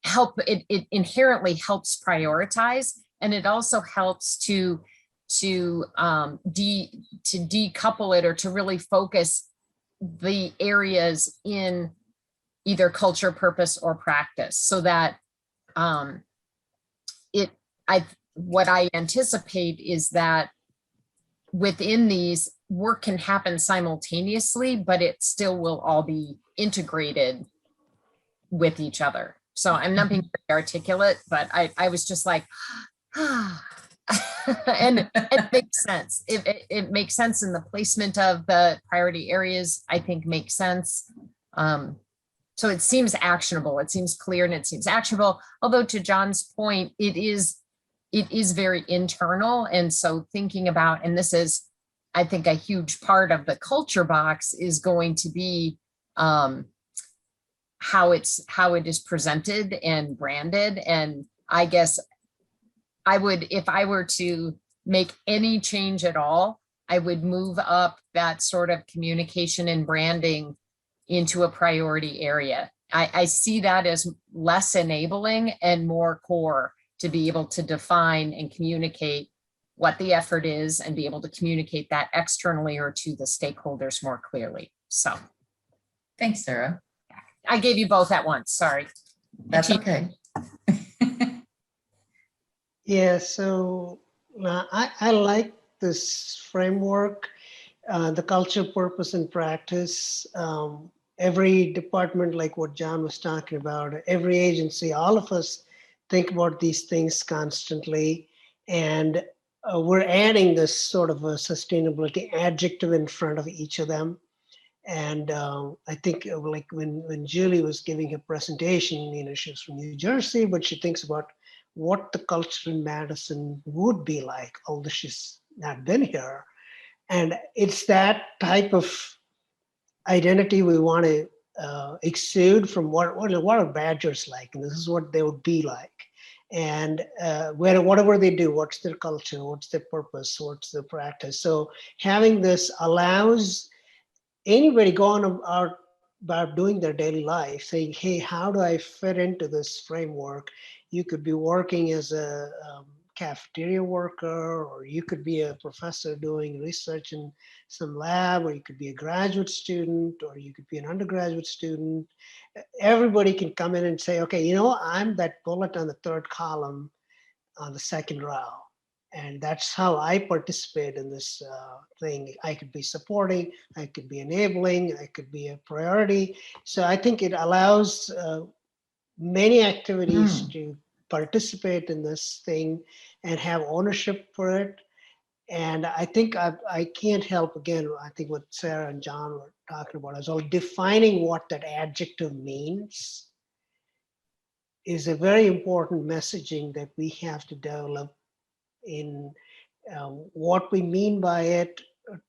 it inherently helps prioritize. And it also helps to decouple it, or to really focus the areas in either culture, purpose, or practice, so that what I anticipate is that within these, work can happen simultaneously, but it still will all be integrated with each other. So I'm not being very articulate, but I was just like, and it makes sense. It makes sense in the placement of the priority areas, I think makes sense. So it seems actionable, it seems clear, and it seems actionable. Although to John's point, it is very internal. And so thinking about, and this is, I think, a huge part of the culture box is going to be how it is presented and branded. And I guess I would, if I were to make any change at all, I would move up that sort of communication and branding into a priority area. I see that as less enabling and more core, to be able to define and communicate what the effort is and be able to communicate that externally or to the stakeholders more clearly. So thanks, Sarah. I gave you both at once, sorry. That's okay. Yeah, so I like this framework, the culture, purpose, and practice. Every department, like what John was talking about, every agency, all of us think about these things constantly. And we're adding this sort of a sustainability adjective in front of each of them. And I think like when Julie was giving her presentation, she was from New Jersey, but she thinks about what the culture in Madison would be like, although she's not been here. And it's that type of identity we want to exude from what are Badgers like, and this is what they would be like. And whatever they do, what's their culture, what's their purpose, what's their practice. So having this allows anybody going out about doing their daily life, saying, hey, how do I fit into this framework? You could be working as a cafeteria worker, or you could be a professor doing research in some lab, or you could be a graduate student, or you could be an undergraduate student. Everybody can come in and say, okay, I'm that bullet on the third column on the second row. And that's how I participate in this thing. I could be supporting, I could be enabling, I could be a priority. So I think it allows many activities to participate in this thing and have ownership for it. And I think I can't help, again, I think what Sarah and John were talking about is all defining what that adjective means is a very important messaging that we have to develop in what we mean by it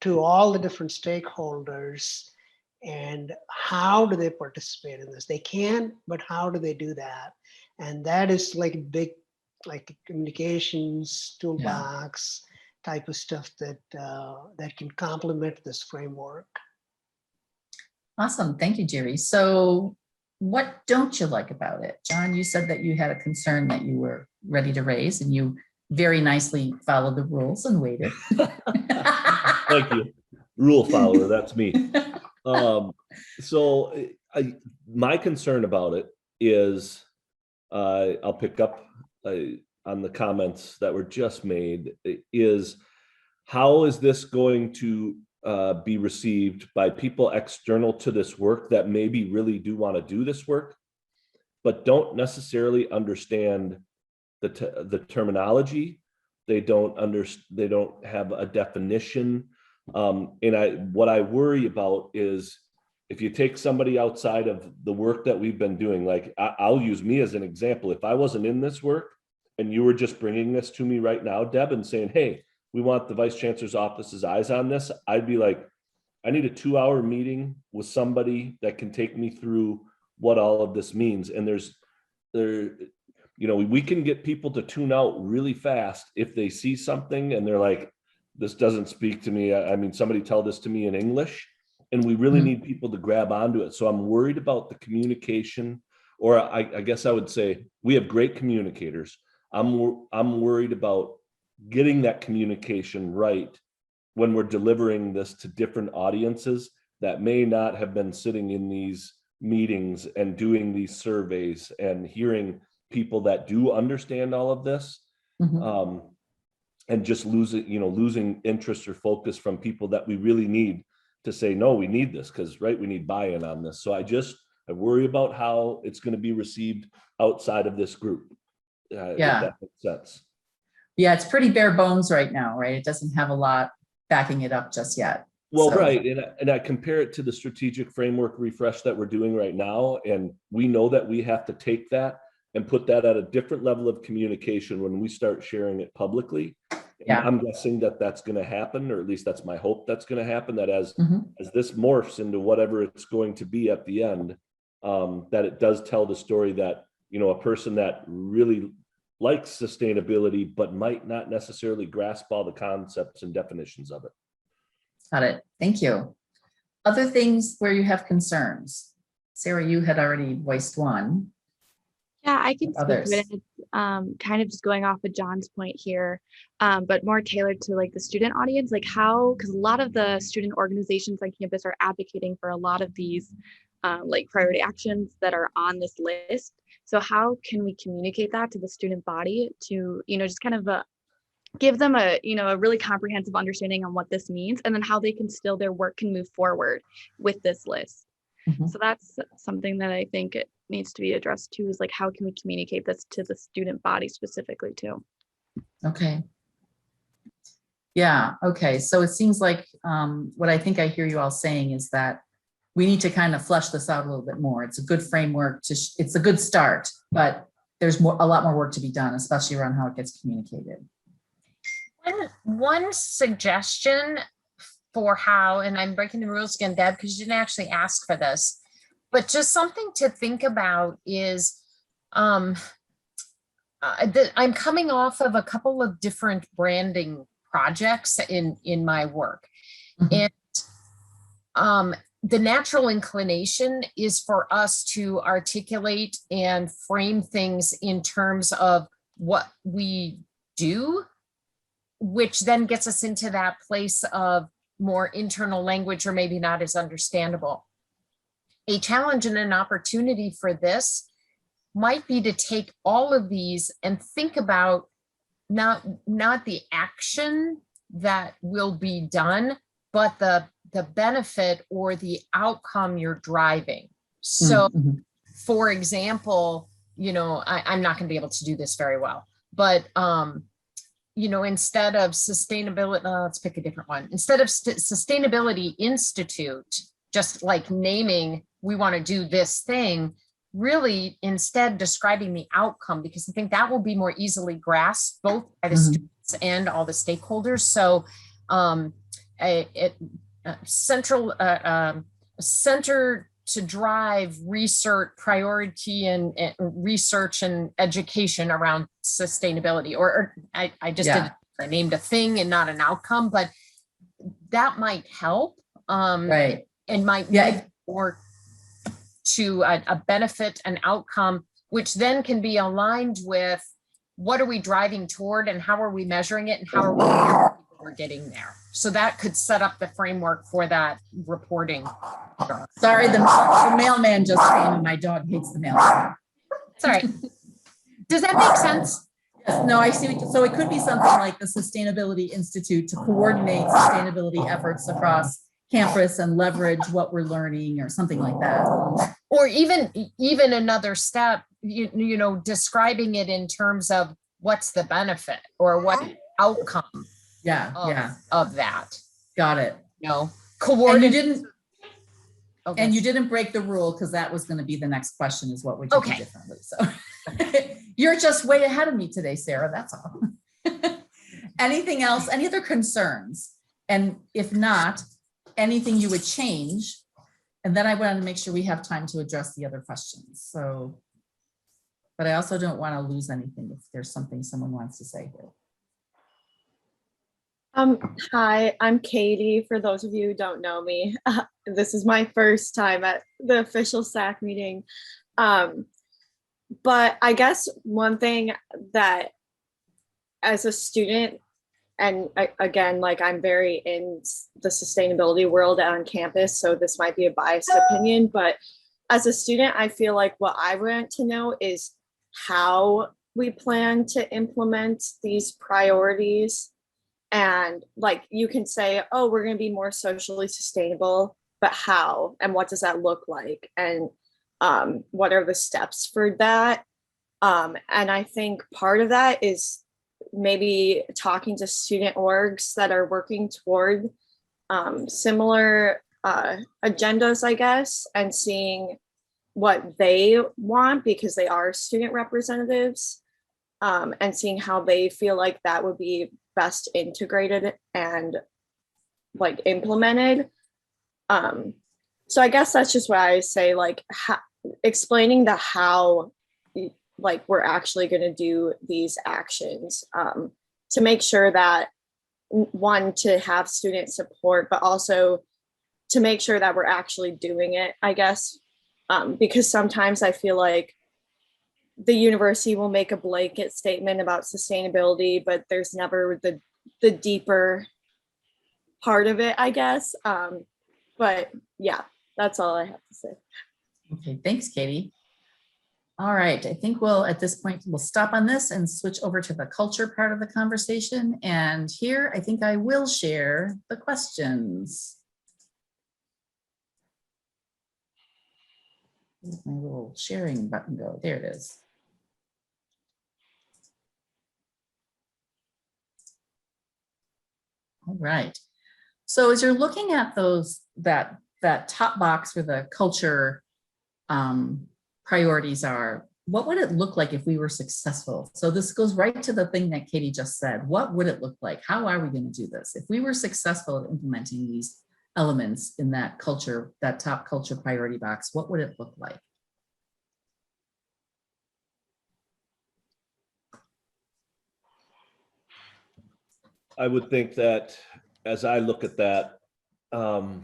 to all the different stakeholders, and how do they participate in this? They can, but how do they do that? And that is like a big, like a communications toolbox type of stuff that that can complement this framework. Awesome, thank you, Jerry. So what don't you like about it? John, you said that you had a concern that you were ready to raise, and you very nicely followed the rules and waited. Thank you. Rule follower, that's me. So my concern about it is, I'll pick up on the comments that were just made, is how is this going to be received by people external to this work that maybe really do want to do this work, but don't necessarily understand the terminology. They don't have a definition. And what I worry about is if you take somebody outside of the work that we've been doing, like I'll use me as an example. If I wasn't in this work and you were just bringing this to me right now, Deb, and saying, hey, we want the Vice Chancellor's office's eyes on this, I'd be like, I need a 2-hour meeting with somebody that can take me through what all of this means. And we can get people to tune out really fast if they see something and they're like, this doesn't speak to me. I mean, somebody tell this to me in English, and we really need people to grab onto it. So I'm worried about the communication, or I guess I would say we have great communicators. I'm worried about getting that communication right when we're delivering this to different audiences that may not have been sitting in these meetings and doing these surveys and hearing people that do understand all of this, and just losing interest or focus from people that we really need to say, no, we need this, because we need buy-in on this. So I worry about how it's going to be received outside of this group. If that makes sense. Yeah, it's pretty bare bones right now, right? It doesn't have a lot backing it up just yet. Well, so. Right. And I compare it to the strategic framework refresh that we're doing right now. And we know that we have to take that and put that at a different level of communication when we start sharing it publicly. Yeah. And I'm guessing that that's going to happen, or at least that's my hope that's going to happen, that as this morphs into whatever it's going to be at the end, that it does tell the story that, a person that really likes sustainability, but might not necessarily grasp all the concepts and definitions of it. Got it. Thank you. Other things where you have concerns? Sarah, you had already voiced one. Yeah, I can speak to Others. it. Kind of just going off of John's point here, but more tailored to like the student audience, like how, because a lot of the student organizations on campus are advocating for a lot of these like priority actions that are on this list. So how can we communicate that to the student body to, just kind of give them a really comprehensive understanding on what this means, and then how they can their work can move forward with this list. So that's something that I think it needs to be addressed too, is like, how can we communicate this to the student body specifically too? Okay. Yeah. Okay. So it seems like what I think I hear you all saying is that we need to kind of flesh this out a little bit more. It's a good framework it's a good start, but there's a lot more work to be done, especially around how it gets communicated. One suggestion for how, and I'm breaking the rules again, Deb, because you didn't actually ask for this, but just something to think about is I'm coming off of a couple of different branding projects in my work. And the natural inclination is for us to articulate and frame things in terms of what we do, which then gets us into that place of more internal language, or maybe not as understandable. A challenge and an opportunity for this might be to take all of these and think about not the action that will be done, but the benefit or the outcome you're driving. So for example, I'm not going to be able to do this very well, but instead of sustainability, let's pick a different one. Instead of Sustainability Institute, just like naming, we want to do this thing, really instead describing the outcome, because I think that will be more easily grasped both by the students and all the stakeholders. So center to drive research, priority and research and education around sustainability, or I just did, I named a thing and not an outcome, but that might help. Right. And might lead more to a benefit, an outcome, which then can be aligned with what are we driving toward and how are we measuring it and how are we're getting there. So that could set up the framework for that reporting. Sorry, the mailman just came and my dog hates the mailman. It's all right. Does that make sense? Yes, no, I see. So it could be something like the Sustainability Institute to coordinate sustainability efforts across campus and leverage what we're learning, or something like that. Or even another step, describing it in terms of what's the benefit or what outcome of that. Got it. Coordinate. Okay. And you didn't break the rule because that was going to be the next question is what would you do Okay. differently? So you're just way ahead of me today, Sarah. That's all. Anything else? Any other concerns? And if not, anything you would change? And then I wanted to make sure we have time to address the other questions. So, but I also don't want to lose anything if there's something someone wants to say here. Hi, I'm Katie. For those of you who don't know me, this is my first time at the official SAC meeting. But I guess one thing that as a student, and again, like I'm very in the sustainability world on campus, so this might be a biased opinion, but as a student, I feel like what I want to know is how we plan to implement these priorities. And like you can say, oh, we're going to be more socially sustainable, but how and what does that look like? And what are the steps for that? And I think part of that is maybe talking to student orgs that are working toward similar agendas, I guess, and seeing what they want because they are student representatives, and seeing how they feel like that would be best integrated and like implemented. So I guess that's just what I say, like explaining the how, like we're actually going to do these actions to make sure that one, to have student support, but also to make sure that we're actually doing it, I guess, because sometimes I feel like the university will make a blanket statement about sustainability, but there's never the deeper part of it, I guess. But yeah, that's all I have to say. Okay, thanks, Katie. All right, I think at this point, we'll stop on this and switch over to the culture part of the conversation. And here, I think I will share the questions. Where's my little sharing button go? There it is. All right. So as you're looking at that top box where the culture priorities are, what would it look like if we were successful? So this goes right to the thing that Katie just said. What would it look like? How are we going to do this? If we were successful at implementing these elements in that culture, that top culture priority box, what would it look like? I would think that as I look at that, how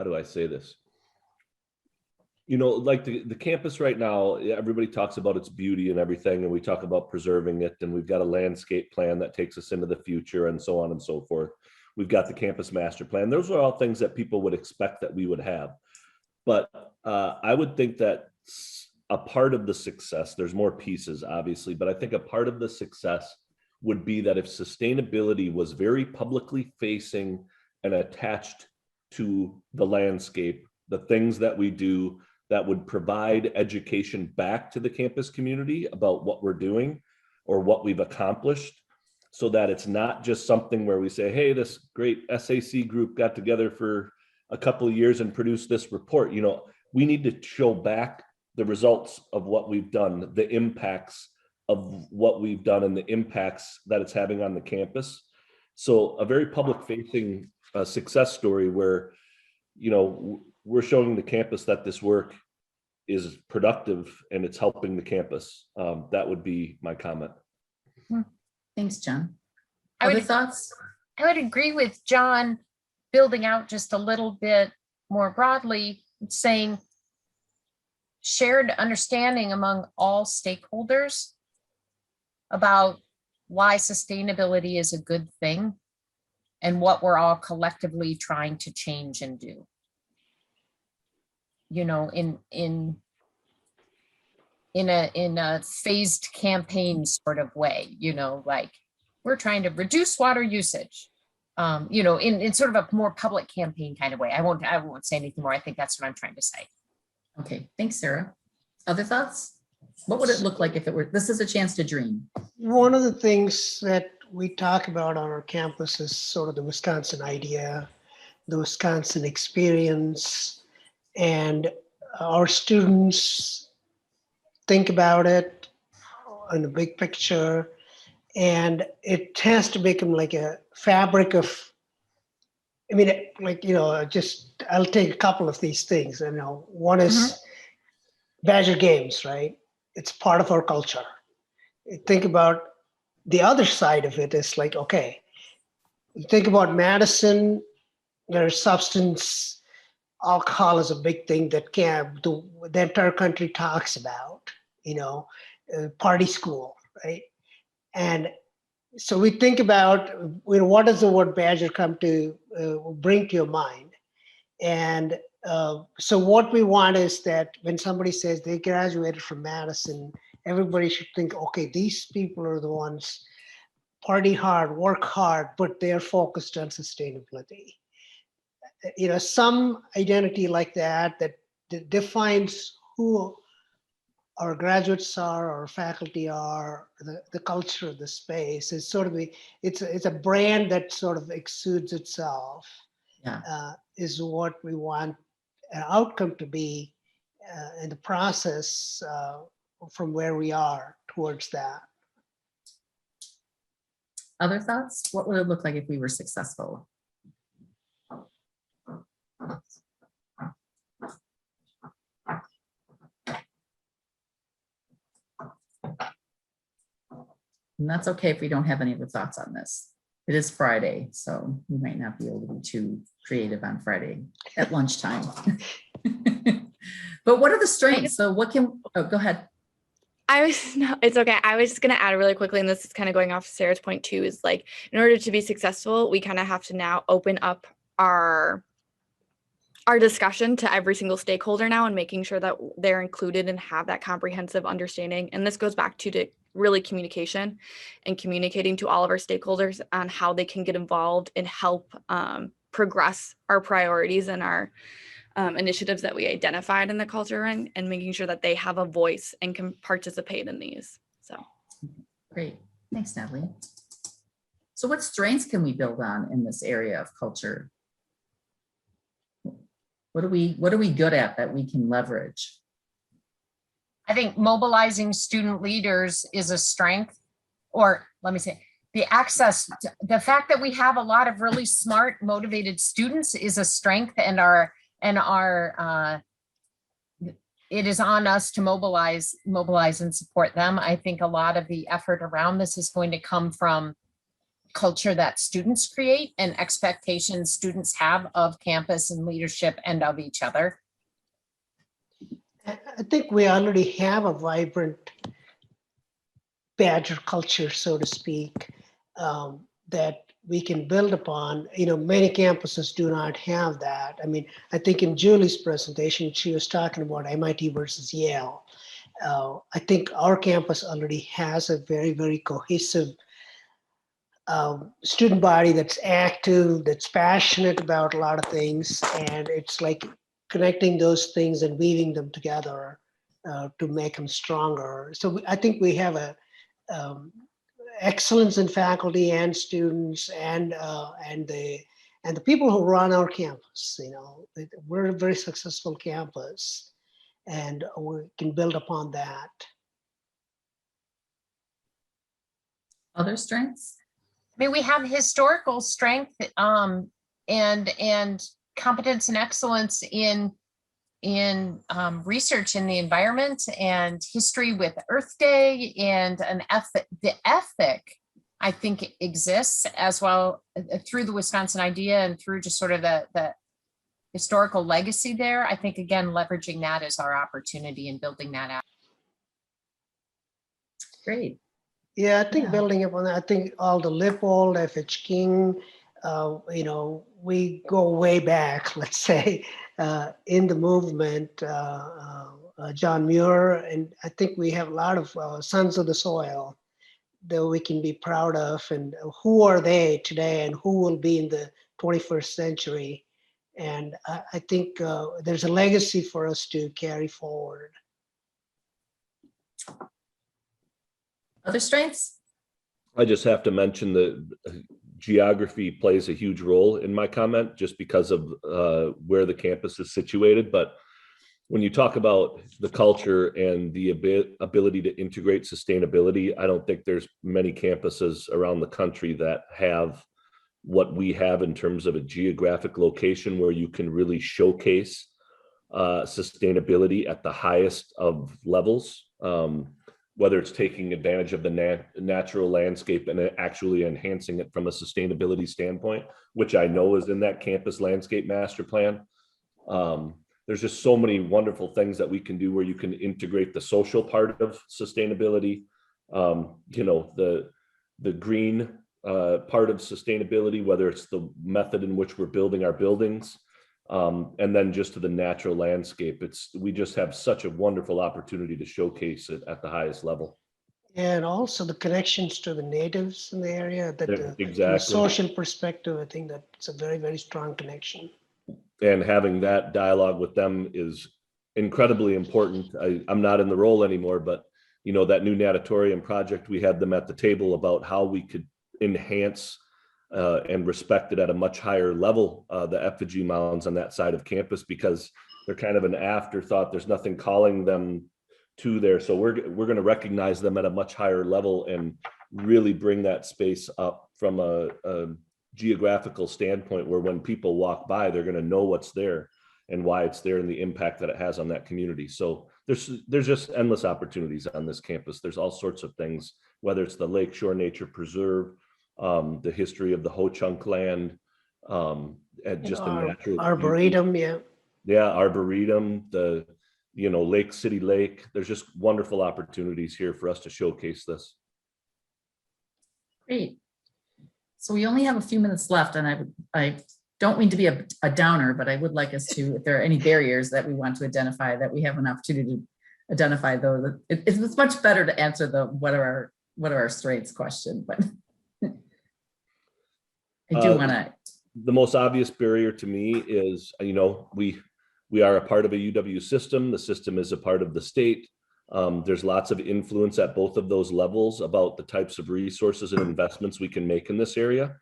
do I say this? You know, like the campus right now, everybody talks about its beauty and everything, and we talk about preserving it, and we've got a landscape plan that takes us into the future and so on and so forth. We've got the campus master plan. Those are all things that people would expect that we would have. But I would think that a part of the success, there's more pieces, obviously, but I think a part of the success would be that if sustainability was very publicly facing and attached to the landscape, the things that we do that would provide education back to the campus community about what we're doing or what we've accomplished, so that it's not just something where we say, hey, this great SAC group got together for a couple of years and produced this report. You know, we need to show back the results of what we've done, the impacts of what we've done and the impacts that it's having on the campus. So a very public facing success story where, you know, we're showing the campus that this work is productive and it's helping the campus. That would be my comment. Thanks, John. Other thoughts? I would agree with John, building out just a little bit more broadly, saying shared understanding among all stakeholders about why sustainability is a good thing and what we're all collectively trying to change and do. You know, in a phased campaign sort of way, you know, like we're trying to reduce water usage, you know, in sort of a more public campaign kind of way. I won't say anything more. I think that's what I'm trying to say. Okay, thanks, Sarah. Other thoughts? What would it look like if it were, this is a chance to dream? One of the things that we talk about on our campus is sort of the Wisconsin idea. the Wisconsin experience, and our students think about it in the big picture, and it has to become like a fabric of, I mean, like, just, I'll take a couple of these things. One is Badger Games, right? It's part of our culture. Think about the other side of it is like, okay, think about Madison, there's substance, alcohol is a big thing that the entire country talks about, party school, right? And so we think about, what does the word Badger come to bring to your mind? And so what we want is that when somebody says they graduated from Madison, everybody should think, okay, these people are the ones party hard, work hard, but they're focused on sustainability. Some identity like that defines who our graduates are, our faculty are, the culture of the space is sort of it's a brand that sort of exudes itself. Is what we want an outcome to be in the process from where we are towards that. Other thoughts? What would it look like if we were successful? And that's okay if we don't have any other thoughts on this. It is Friday, so we might not be able to be too creative on Friday at lunchtime. But what are the strengths? So what can, go ahead. It's okay. I was just going to add really quickly, and this is kind of going off Sarah's point too, is like, in order to be successful, we kind of have to now open up our discussion to every single stakeholder now, and making sure that they're included and have that comprehensive understanding. And this goes back to really communication and communicating to all of our stakeholders on how they can get involved and help progress our priorities and our initiatives that we identified in the culture, and making sure that they have a voice and can participate in these. So great. Thanks, Natalie. So what strengths can we build on in this area of culture? What are we good at that we can leverage? I think mobilizing student leaders is a strength, or let me say, the fact that we have a lot of really smart, motivated students is a strength, and it is on us to mobilize and support them. I think a lot of the effort around this is going to come from culture that students create and expectations students have of campus and leadership and of each other. I think we already have a vibrant Badger culture, so to speak, that we can build upon. Many campuses do not have that. I mean, I think in Julie's presentation, she was talking about MIT versus Yale. I think our campus already has a very, very cohesive student body that's active, that's passionate about a lot of things, and it's like connecting those things and weaving them together to make them stronger. So I think we have a excellence in faculty and students and the people who run our campus. We're a very successful campus, and we can build upon that. Other strengths? I mean, we have historical strength and competence and excellence in research in the environment and history with Earth Day, and the ethic, I think, exists as well through the Wisconsin idea and through just sort of the historical legacy there. I think, again, leveraging that is our opportunity and building that out. Great. Yeah, I think building upon that, I think all the Lippold, F.H. King, we go way back, let's say, in the movement, John Muir, and I think we have a lot of sons of the soil that we can be proud of, and who are they today and who will be in the 21st century. And I think there's a legacy for us to carry forward. Other strengths? I just have to mention that geography plays a huge role in my comment just because of where the campus is situated. But when you talk about the culture and the ability to integrate sustainability, I don't think there's many campuses around the country that have what we have in terms of a geographic location where you can really showcase sustainability at the highest of levels, whether it's taking advantage of the natural landscape and actually enhancing it from a sustainability standpoint, which I know is in that campus landscape master plan. There's just so many wonderful things that we can do where you can integrate the social part of sustainability, the green part of sustainability, whether it's the method in which we're building our buildings, and then just to the natural landscape. We just have such a wonderful opportunity to showcase it at the highest level. And also the connections to the natives in the area, that Exactly. from a social perspective, I think that's a very, very strong connection. And having that dialogue with them is incredibly important. I'm not in the role anymore, but that new natatorium project, we had them at the table about how we could enhance and respect it at a much higher level, the effigy mounds on that side of campus, because they're kind of an afterthought. There's nothing calling them to there. So we're going to recognize them at a much higher level and really bring that space up from a geographical standpoint, where when people walk by, they're going to know what's there and why it's there and the impact that it has on that community. So there's just endless opportunities on this campus. There's all sorts of things, whether it's the Lakeshore Nature Preserve, the history of the Ho Chunk land, and just the natural Arboretum, Arboretum, the Lake City Lake. There's just wonderful opportunities here for us to showcase this. Great. So we only have a few minutes left, and I don't mean to be a downer, but I would like us to, if there are any barriers that we want to identify, that we have an opportunity to identify those. It's much better to answer the what are our strengths question, but I do want to. The most obvious barrier to me is, we are a part of a UW system. The system is a part of the state. There's lots of influence at both of those levels about the types of resources and investments we can make in this area,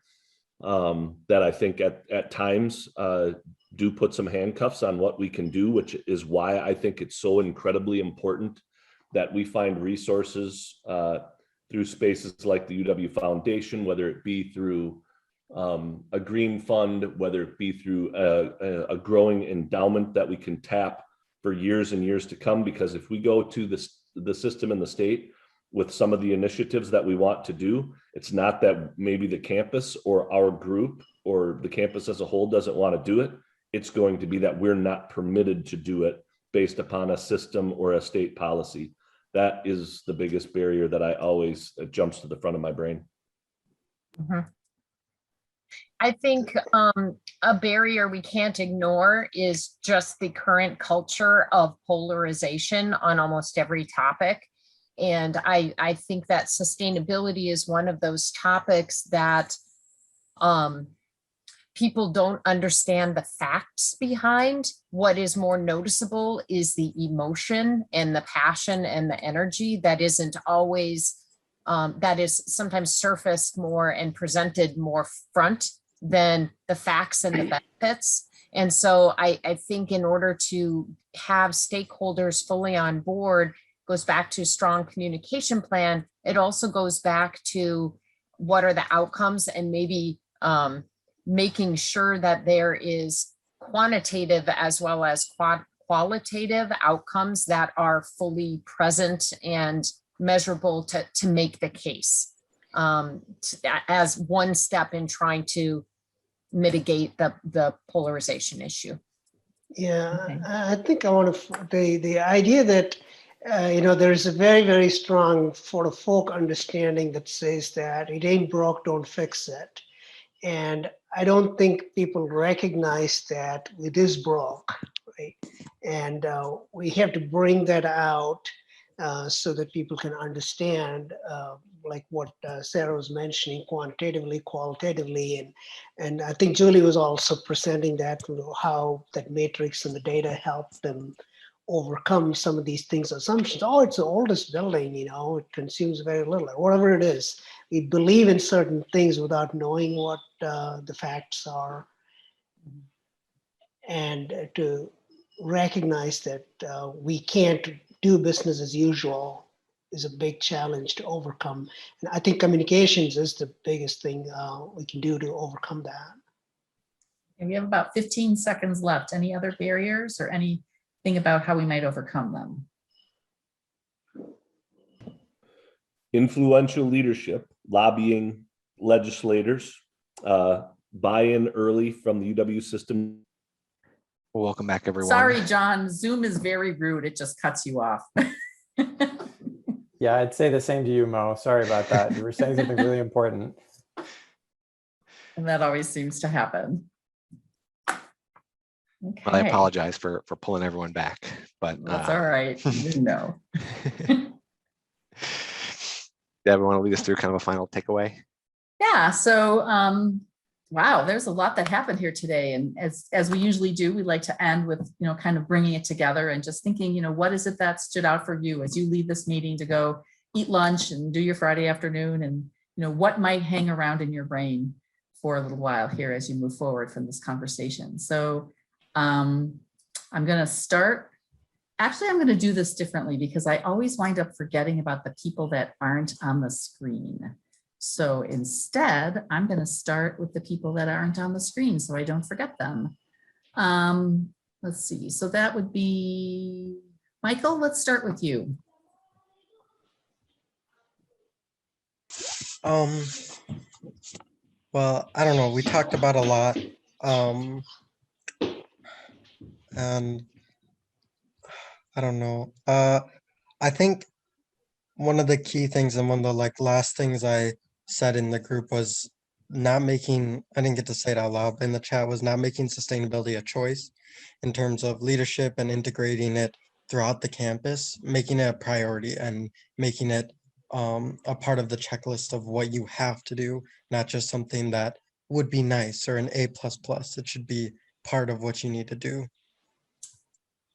that I think at times do put some handcuffs on what we can do, which is why I think it's so incredibly important that we find resources through spaces like the UW Foundation, whether it be through a green fund, whether it be through a growing endowment that we can tap for years and years to come. Because if we go to the system in the state with some of the initiatives that we want to do, it's not that maybe the campus or our group or the campus as a whole doesn't want to do it. It's going to be that we're not permitted to do it based upon a system or a state policy. That is the biggest barrier that I always jumps to the front of my brain. Mm-hmm. I think a barrier we can't ignore is just the current culture of polarization on almost every topic. And I think that sustainability is one of those topics that people don't understand the facts behind. What is more noticeable is the emotion and the passion and the energy that isn't always, that is sometimes surfaced more and presented more front than the facts and the benefits. And so I think in order to have stakeholders fully on board, goes back to strong communication plan. It also goes back to what are the outcomes, and maybe making sure that there is quantitative as well as qualitative outcomes that are fully present and measurable to make the case as one step in trying to mitigate the polarization issue. Yeah, Okay. I think I want to, the idea that, there's a very, very strong sort of folk understanding that says that it ain't broke, don't fix it. And I don't think people recognize that it is broke, right? And we have to bring that out so that people can understand, like what Sarah was mentioning, quantitatively, qualitatively, and I think Julie was also presenting that, how that matrix and the data help them overcome some of these things, assumptions. Oh, it's the oldest building, it consumes very little, or whatever it is. we believe in certain things without knowing what the facts are, and to recognize that we can't do business as usual is a big challenge to overcome. And I think communications is the biggest thing we can do to overcome that. And we have about 15 seconds left. Any other barriers or anything about how we might overcome them? Influential leadership, lobbying legislators, buy-in early from the UW system. Welcome back, everyone. Sorry, John, Zoom is very rude. It just cuts you off. Yeah, I'd say the same to you, Mo. Sorry about that. You were saying something really important. And that always seems to happen. Okay. Well, I apologize for pulling everyone back, but that's all right. You know. Everyone will lead us through kind of a final takeaway. Yeah. So, wow, there's a lot that happened here today, and as we usually do, we like to end with kind of bringing it together and just thinking, what is it that stood out for you as you leave this meeting to go eat lunch and do your Friday afternoon, and what might hang around in your brain for a little while here as you move forward from this conversation. So, I'm going to start. Actually, I'm going to do this differently because I always wind up forgetting about the people that aren't on the screen. So instead, I'm going to start with the people that aren't on the screen so I don't forget them. Let's see. So that would be Michael. Let's start with you. Well, I don't know. We talked about a lot. And I don't know. I think one of the key things and one of the last things I said in the group was not making, I didn't get to say it out loud, but in the chat, was not making sustainability a choice in terms of leadership and integrating it throughout the campus, making it a priority and making it a part of the checklist of what you have to do, not just something that would be nice or an A++. It should be part of what you need to do.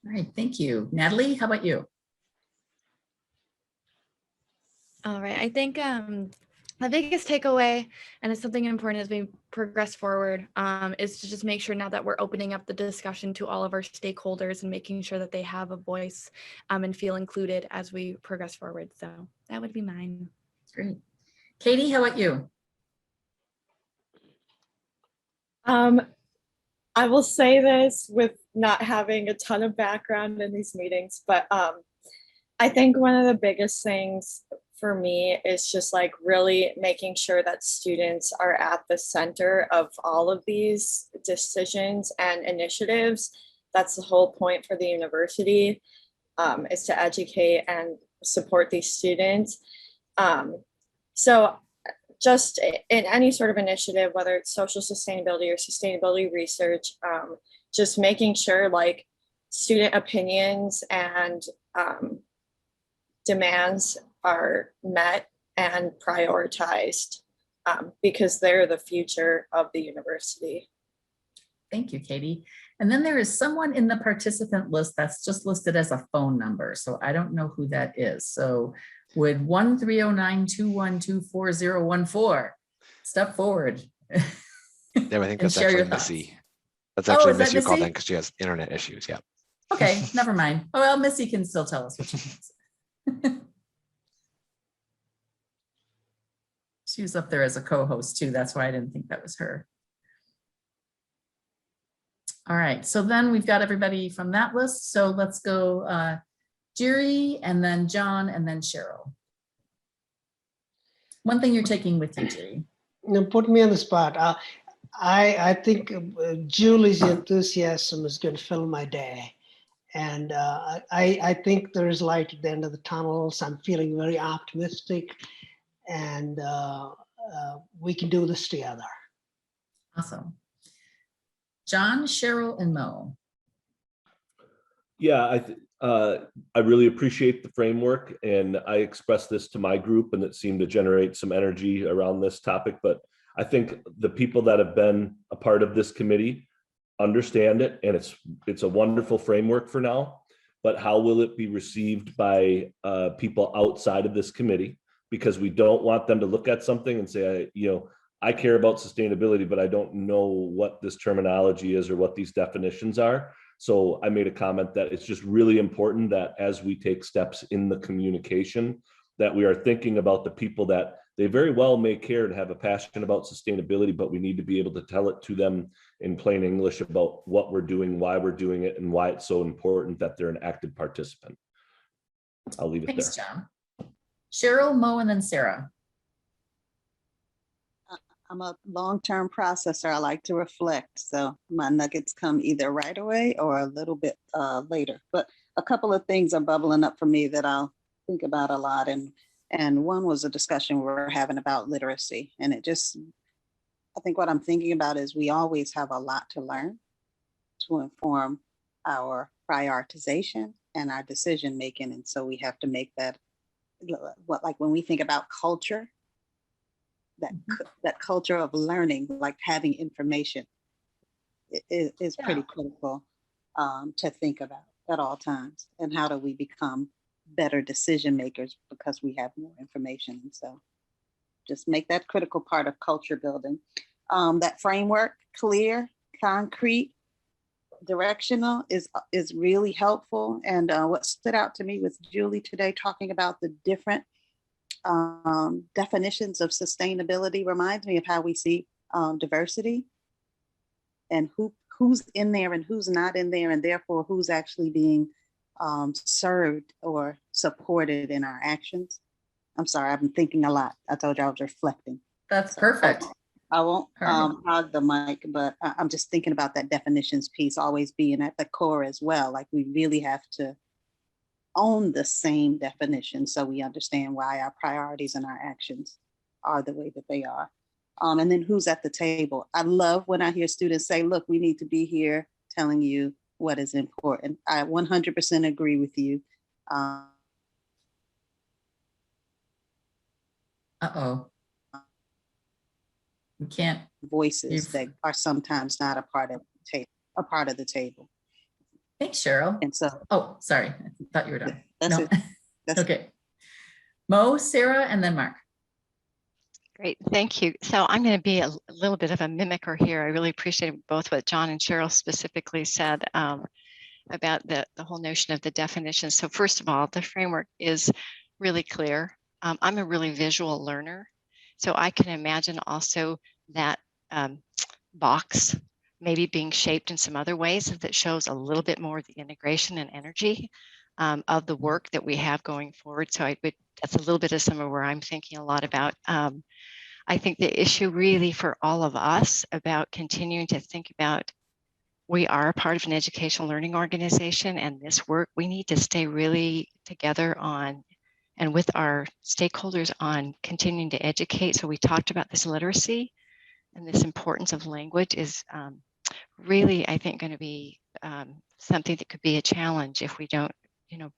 All right, thank you. Natalie, how about you? All right, I think the biggest takeaway, and it's something important as we progress forward, is to just make sure now that we're opening up the discussion to all of our stakeholders and making sure that they have a voice and feel included as we progress forward. So that would be mine. Great. Katie, how about you? I will say this with not having a ton of background in these meetings, but I think one of the biggest things for me is just really making sure that students are at the center of all of these decisions and initiatives. That's the whole point for the university, is to educate and support these students. So just in any sort of initiative, whether it's social sustainability or sustainability research, just making sure student opinions and demands are met and prioritized, because they're the future of the university. Thank you, Katie. And then there is someone in the participant list that's just listed as a phone number. So I don't know who that is. So would 1-309-212-4014 step forward? Yeah, I think that's actually Missy. That's Oh, actually is that Missy who called in Missy? because she has internet issues. Yeah. Okay, never mind. Oh, well, Missy can still tell us what she thinks. She was up there as a co-host too. That's why I didn't think that was her. All right, so then we've got everybody from that list. So let's go Jerry, and then John, and then Cheryl. One thing you're taking with you, Jerry. Put me on the spot. I think Julie's enthusiasm is going to fill my day. And I think there's light at the end of the tunnels. I'm feeling very optimistic, and we can do this together. Awesome. John, Cheryl, and Mo. Yeah, I really appreciate the framework, and I expressed this to my group, and it seemed to generate some energy around this topic. But I think the people that have been a part of this committee understand it, and it's a wonderful framework for now. But how will it be received by people outside of this committee? because we don't want them to look at something and say, I care about sustainability, but I don't know what this terminology is or what these definitions are. So I made a comment that it's just really important that as we take steps in the communication, that we are thinking about the people that they very well may care and have a passion about sustainability, but we need to be able to tell it to them in plain English about what we're doing, why we're doing it, and why it's so important that they're an active participant. I'll leave it Thanks, there. John. Cheryl, Mo, and then Sarah. I'm a long-term processor. I like to reflect. So my nuggets come either right away or a little bit later. But a couple of things are bubbling up for me that I'll think about a lot. And one was a discussion we were having about literacy. And I think what I'm thinking about is we always have a lot to learn to inform our prioritization and our decision making. And so we have to make that, like when we think about culture, that culture of learning, like having information, is pretty critical to think about at all times. And how do we become better decision makers because we have more information? And so just make that critical part of culture building. That framework, clear, concrete, directional is really helpful. And what stood out to me was Julie today talking about the different definitions of sustainability. Reminds me of how we see diversity and who's in there and who's not in there, and therefore who's actually being served or supported in our actions. I'm sorry, I've been thinking a lot. I told you I was reflecting. That's perfect. I won't hog the mic, but I'm just thinking about that definitions piece always being at the core as well. Like we really have to own the same definition so we understand why our priorities and our actions are the way that they are. And then who's at the table. I love when I hear students say, look, we need to be here telling you what is important. I 100% agree with you. We can't. Voices that are sometimes not a part of the table. Thanks, Cheryl. And so, sorry, I thought you were done. That's it. Okay. Mo, Sarah, and then Mark. Great, thank you. So I'm going to be a little bit of a mimicker here. I really appreciate both what John and Cheryl specifically said about the whole notion of the definition. So first of all, the framework is really clear. I'm a really visual learner, so I can imagine also that box maybe being shaped in some other ways that shows a little bit more of the integration and energy of the work that we have going forward. So that's a little bit of some of where I'm thinking a lot about. I think the issue really for all of us about continuing to think about, we are a part of an educational learning organization, and this work, we need to stay really together on and with our stakeholders on continuing to educate. So we talked about this literacy, and this importance of language is really, I think, going to be something that could be a challenge if we don't,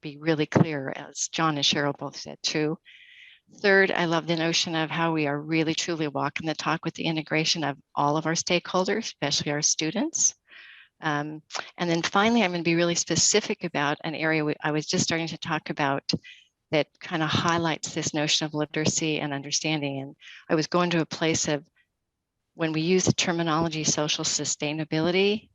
be really clear, as John and Cheryl both said too. Third, I love the notion of how we are really truly walking the talk with the integration of all of our stakeholders, especially our students. And then finally, I'm going to be really specific about an area I was just starting to talk about that kind of highlights this notion of literacy and understanding. And I was going to a place of, when we use the terminology social sustainability,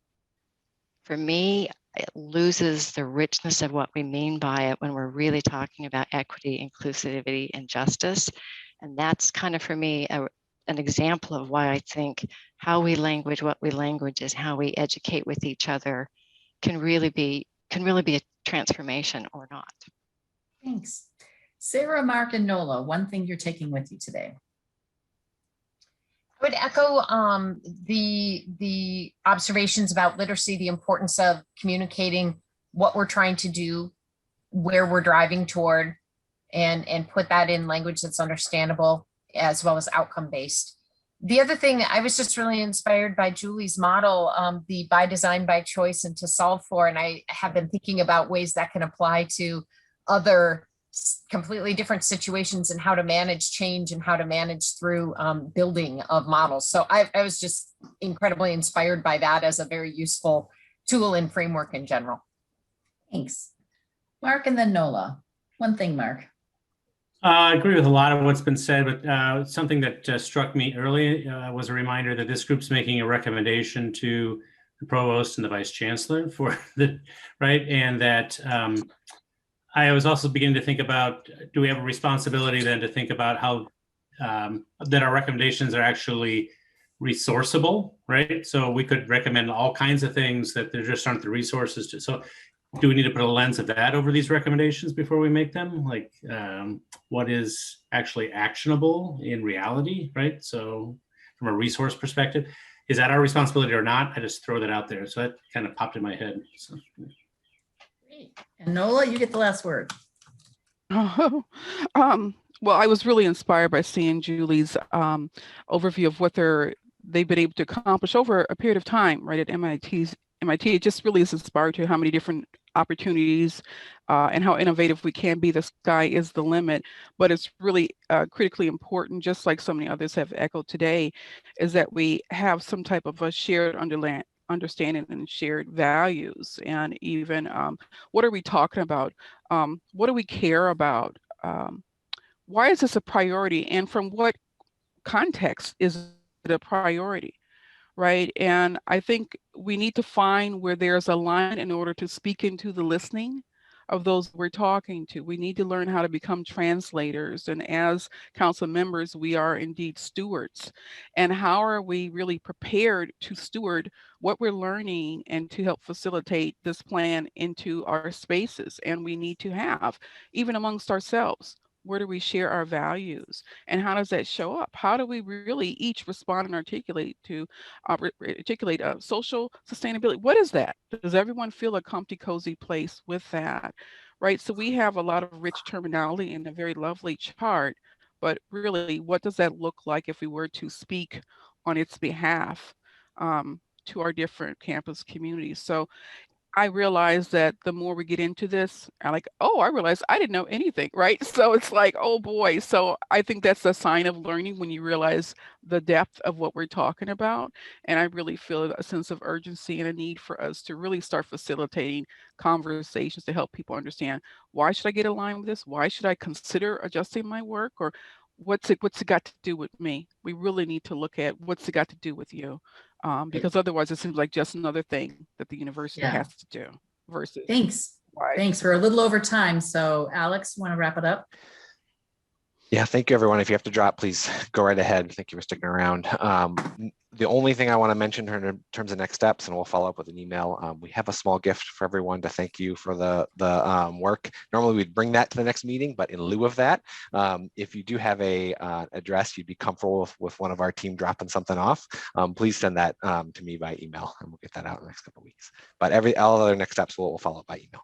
for me, it loses the richness of what we mean by it when we're really talking about equity, inclusivity, and justice. And that's kind of, for me, an example of why I think how we language what we language is how we educate with each other can really be a transformation or not. Thanks. Sarah, Mark, and Nola, one thing you're taking with you today. I would echo the observations about literacy, the importance of communicating what we're trying to do, where we're driving toward, and put that in language that's understandable as well as outcome-based. The other thing, I was just really inspired by Julie's model, the by design, by choice, and to solve for, and I have been thinking about ways that can apply to other completely different situations and how to manage change and how to manage through building of models. So I was just incredibly inspired by that as a very useful tool and framework in general. Thanks. Mark and then Nola. One thing, Mark. I agree with a lot of what's been said, but something that struck me early was a reminder that this group's making a recommendation to the provost and the vice chancellor for the, right? And that I was also beginning to think about, do we have a responsibility then to think about how that our recommendations are actually resourceable, right? So we could recommend all kinds of things that there just aren't the resources to. So do we need to put a lens of that over these recommendations before we make them? Like what is actually actionable in reality, right? So from a resource perspective, is that our responsibility or not? I just throw that out there. So that kind of popped in my head. So. Great. And Nola, you get the last word. Well, I was really inspired by seeing Julie's overview of what they've been able to accomplish over a period of time, right, at MIT. It just really is inspired to how many different opportunities and how innovative we can be. The sky is the limit, but it's really critically important, just like so many others have echoed today, is that we have some type of a shared understanding and shared values. And even what are we talking about? What do we care about? Why is this a priority? And from what context is it a priority? Right. And I think we need to find where there's a line in order to speak into the listening of those we're talking to. We need to learn how to become translators. And as council members, we are indeed stewards. And how are we really prepared to steward what we're learning and to help facilitate this plan into our spaces? And we need to have, even amongst ourselves, where do we share our values? And how does that show up? How do we really each respond and articulate to social sustainability? What is that? Does everyone feel a comfy, cozy place with that? Right. So we have a lot of rich terminology in a very lovely chart, but really, what does that look like if we were to speak on its behalf to our different campus communities? So I realized that the more we get into this, I realized I didn't know anything, right? So it's like, oh boy. So I think that's a sign of learning when you realize the depth of what we're talking about. And I really feel a sense of urgency and a need for us to really start facilitating conversations to help people understand, why should I get aligned with this? Why should I consider adjusting my work? Or what's it got to do with me? We really need to look at what's it got to do with you. Because otherwise it seems like just another thing that the university has to do versus. Thanks. Thanks. We're a little over time. So Alex, want to wrap it up? Yeah, thank you, everyone. If you have to drop, please go right ahead. Thank you for sticking around. The only thing I want to mention in terms of next steps, and we'll follow up with an email, we have a small gift for everyone to thank you for the work. Normally, we'd bring that to the next meeting, but in lieu of that, if you do have a address you'd be comfortable with one of our team dropping something off, please send that to me by email, and we'll get that out in the next couple of weeks. But all other next steps, we'll follow up by email.